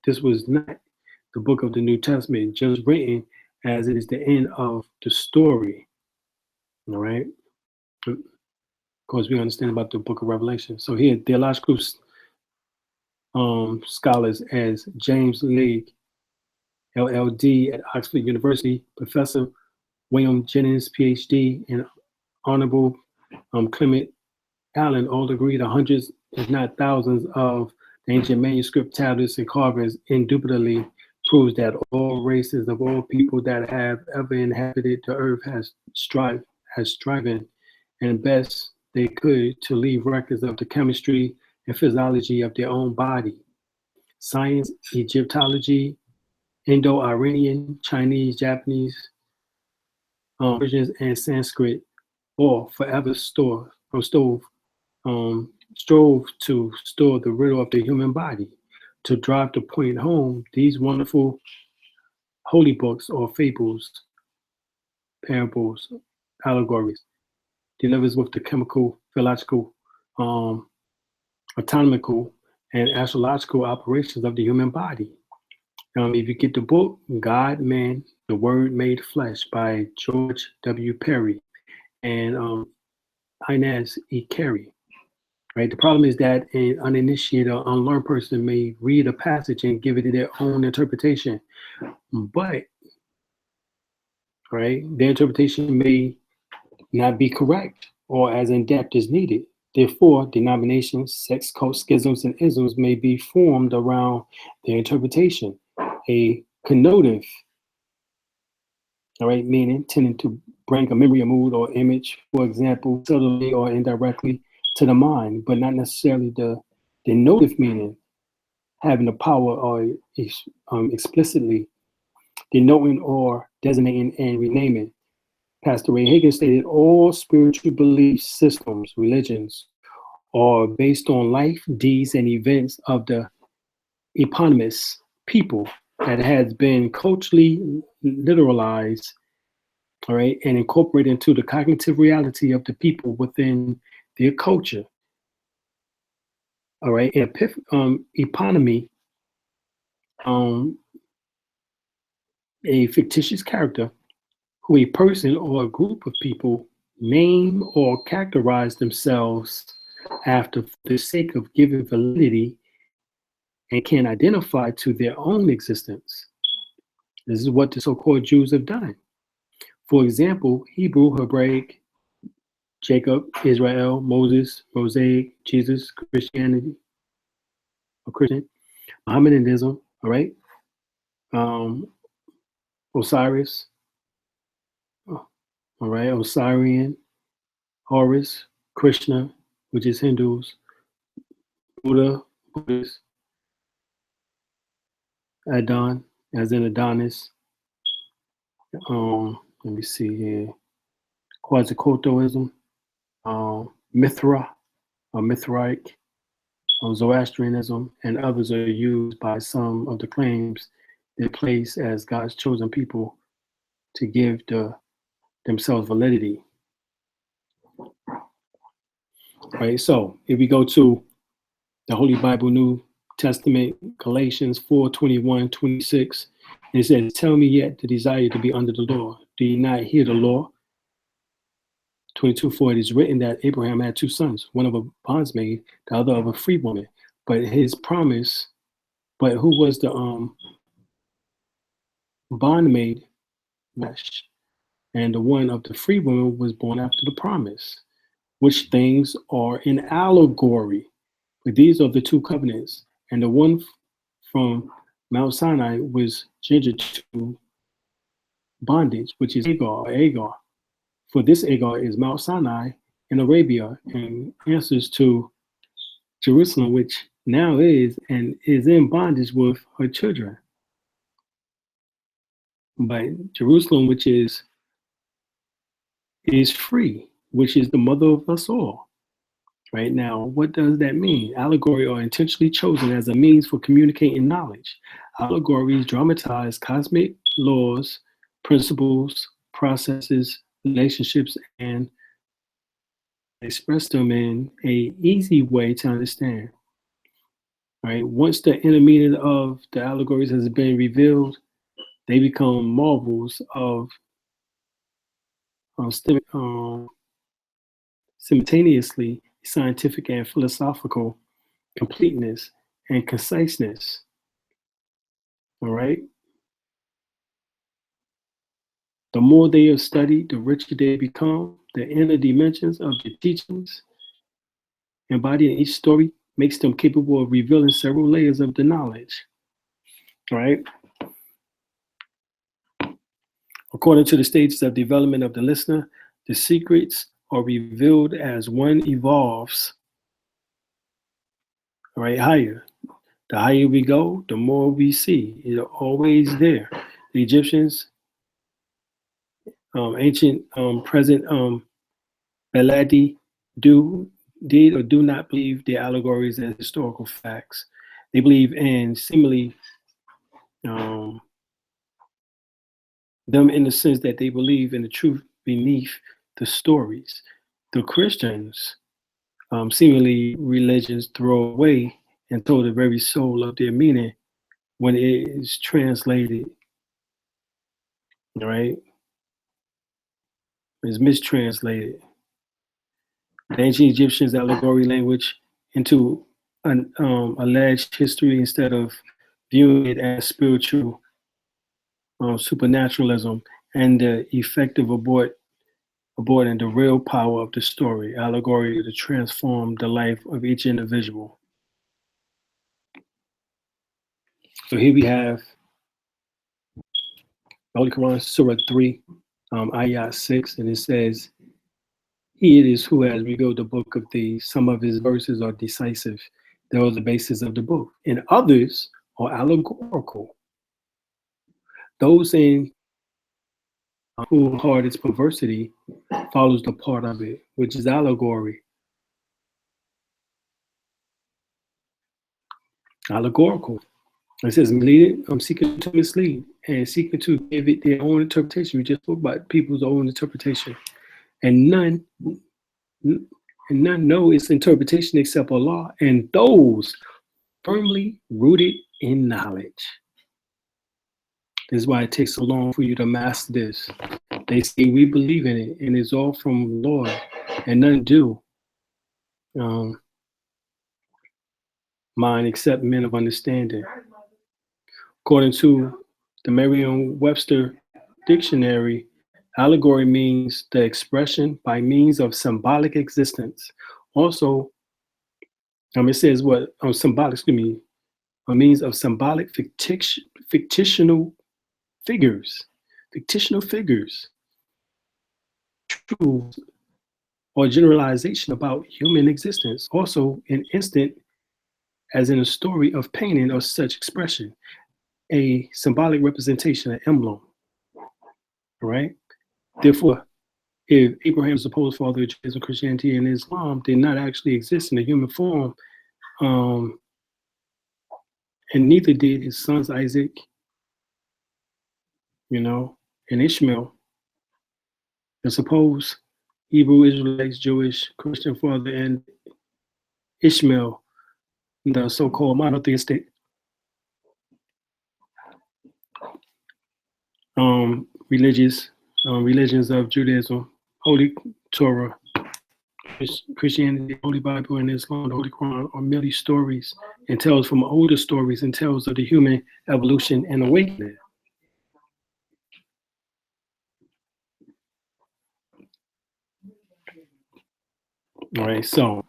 the New Testament, just written as it is the end of the story. All right. Of course, we understand about the book of Revelation. So here, theological scholars as James Legge, LLD at Oxford University, Professor William Jennings, PhD, and Honorable Clement Allen all agreed hundreds, if not thousands, of the ancient manuscript tablets and carvings indubitably proves that all races of all people that have ever inhabited the earth has striven and best they could to leave records of the chemistry and physiology of their own body. Science, Egyptology, Indo-Iranian, Chinese, Japanese, Persians, and Sanskrit, all forever strove to store the riddle of the human body. To drive the point home, these wonderful holy books or fables, parables, allegories, delivers with the chemical, philological, anatomical, and astrological operations of the human body. If you get the book, God, Man, the Word Made Flesh by George W. Perry and Inez E. Carey, right? The problem is that an uninitiated or unlearned person may read a passage and give it their own interpretation, but, right, their interpretation may not be correct or as in-depth as needed. Therefore, denominations, sects, cults, schisms, and isms may be formed around their interpretation. A connotative, all right, meaning tending to bring a memory, a mood, or image, for example, subtly or indirectly to the mind, but not necessarily the denotative meaning, having the power or explicitly denoting or designating and renaming. Pastor Ray Higgins stated all spiritual belief systems, religions, are based on life, deeds, and events of the eponymous people that has been culturally literalized, all right, and incorporated into the cognitive reality of the people within their culture. All right, eponymy, a fictitious character who a person or a group of people name or characterize themselves after for the sake of giving validity and can identify to their own existence. This is what the so-called Jews have done. For example, Hebrew, Hebraic, Jacob, Israel, Moses, Mosaic, Jesus, Christianity, or Christian, Mohammedanism, all right? Osiris, all right, Osirian, Horus, Krishna, which is Hindus, Buddha, Buddhist, Adon, as in Adonis. Let me see here. Quetzalcoatlism, Mithra, or Mithraic, Zoroastrianism, and others are used by some of the claims they place as God's chosen people to give themselves validity. Right, so if we go to the Holy Bible, New Testament, Galatians 4:21-26, and it says, tell me yet the desire to be under the law. Do you not hear the law? 22:4, it is written that Abraham had two sons, one of a bondsmaid, the other of a free woman. But who was the bondmaid? And the one of the free woman was born after the promise, which things are an allegory. But these are the two covenants, And the one from Mount Sinai was changed to bondage, which is Agar. For this Agar is Mount Sinai in Arabia and answers to Jerusalem, which now is and is in bondage with her children. But Jerusalem, which is free, which is the mother of us all. Right now, what does that mean? Allegory are intentionally chosen as a means for communicating knowledge. Allegories dramatize cosmic laws, principles, processes, relationships, and express them in a easy way to understand. Right? Once the inner meaning of the allegories has been revealed, they become marvels of simultaneously scientific and philosophical completeness and conciseness. All right. The more they are studied, the richer they become. The inner dimensions of the teachings embodied in each story makes them capable of revealing several layers of the knowledge. All right. According to the stages of development of the listener, the secrets are revealed as one evolves. All right, higher. The higher we go, the more we see. It's always there. The Egyptians, ancient, present, Beladi did or do not believe the allegories as historical facts. They believe in simile, them in the sense that they believe in the truth beneath the stories. The Christians, seemingly religions throw away and throw the very soul of their meaning when it is translated, right? It's mistranslated. The ancient Egyptians' allegory language into an alleged history instead of viewing it as spiritual supernaturalism and the effective aborting the real power of the story, allegory to transform the life of each individual. So here we have Holy Quran, Surah 3, Ayat 6, and it says, He it is who has revealed the book of these. Some of his verses are decisive. They are the basis of the book. And others are allegorical. Those in whose heart is perversity follows the part of it, which is allegory. Allegorical. It says, I'm seeking to mislead and seeking to give it their own interpretation. We just spoke about people's own interpretation. And none know its interpretation except Allah and those firmly rooted in knowledge. This is why it takes so long for you to master this. They say we believe in it and it's all from the Lord, and none do. Mind except men of understanding. According to the Merriam-Webster dictionary, allegory means the expression by means of symbolic existence. Also, it says what symbolic, a means of symbolic fictional figures, truths or generalization about human existence. Also, an instant, as in a story of painting or such expression, a symbolic representation, an emblem. Right? Therefore, if Abraham's supposed father of Judaism, Christianity, and Islam did not actually exist in a human form, and neither did his sons Isaac, and Ishmael, and suppose Hebrew Israelites, Jewish, Christian father, and Ishmael, the so-called monotheistic religions of Judaism, Holy Torah, Christianity, Holy Bible, and Islam, the Holy Quran, are merely stories and tales from older stories and tales of the human evolution and awakening. All right, so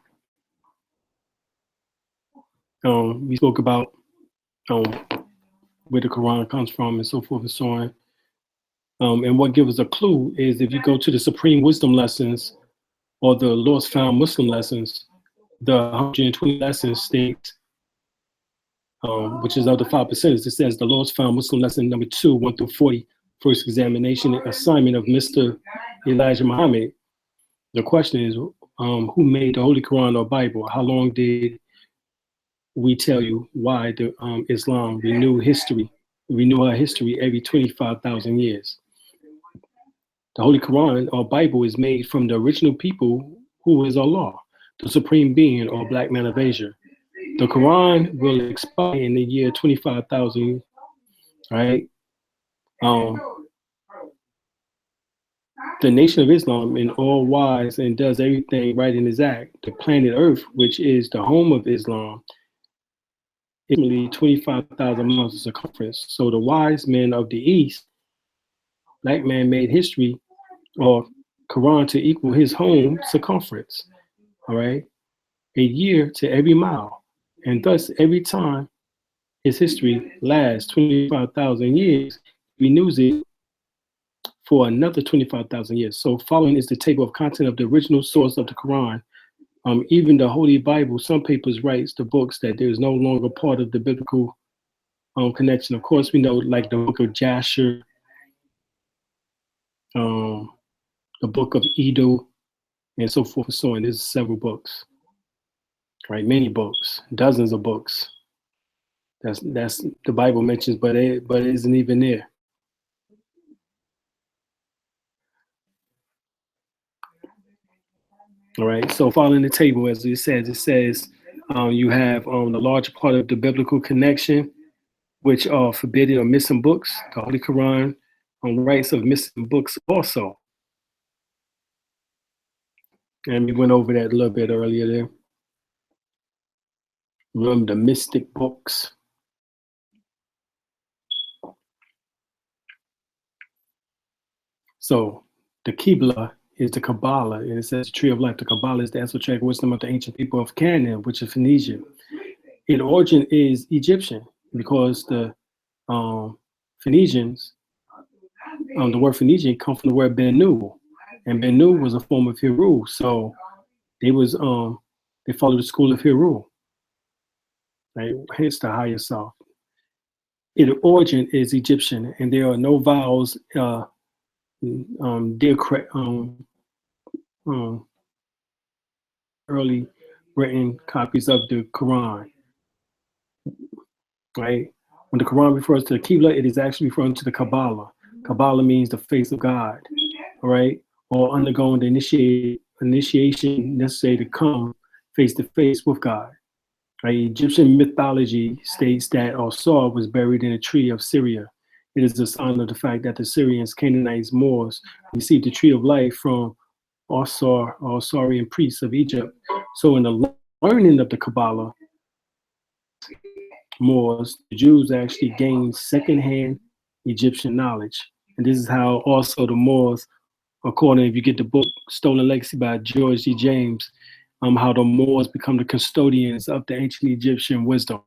We spoke about where the Quran comes from and so forth and so on. And what gives us a clue is if you go to the Supreme Wisdom Lessons or the Lost Found Muslim Lessons, the 120 lessons states, which is of the 5%, it says the Lost Found Muslim Lesson number 2, 1 through 40, first examination assignment of Mr. Elijah Muhammad. The question is, who made the Holy Quran or Bible? How long did we tell you why the Islam renew our history every 25,000 years? The Holy Quran or Bible is made from the original people, who is Allah, the supreme being or black man of Asia. The Quran will expire in the year 25,000, right? The Nation of Islam, in all wise and does everything right in his act, the planet Earth, which is the home of Islam, is only 25,000 miles of circumference. So the wise men of the East, black man made history or Quran to equal his home circumference, all right? A year to every mile. And thus, every time his history lasts 25,000 years, he renews it for another 25,000 years. So following is the table of content of the original source of the Quran. Even the Holy Bible, some papers writes the books that there is no longer part of the biblical connection. Of course, we know like the book of Jasher, the book of Edo, and so forth and so on. There's several books, right? Many books, dozens of books. That's the Bible mentions, but it isn't even there. All right. So following the table, as it says you have the larger part of the biblical connection, which are forbidden or missing books, the Holy Quran, rights of missing books also. And we went over that a little bit earlier there. Remember the mystic books. So the Qibla is the Kabbalah, and it says the tree of life. The Kabbalah is the esoteric wisdom of the ancient people of Canaan, which is Phoenicia. Its origin is Egyptian because the Phoenicians, the word Phoenician comes from the word Benu, and Benu was a form of Heru. So they followed the school of Heru, right? Hence the higher self. Its origin is Egyptian, and there are no vowels. Early written copies of the Quran, right? When the Quran refers to the Qibla, it is actually referring to the Kabbalah. Kabbalah means the face of God, right? Or undergoing the initiation necessary to come face to face with God. Right? Egyptian mythology states that Osar was buried in a tree of Syria. It is a sign of the fact that the Syrians, Canaanites, Moors received the tree of life from Osar, or Osarian priests of Egypt. So in the learning of the Kabbalah, Moors, the Jews actually gained secondhand Egyptian knowledge. And this is how also the Moors, according, if you get the book Stolen Legacy by George D. James, how the Moors become the custodians of the ancient Egyptian wisdom.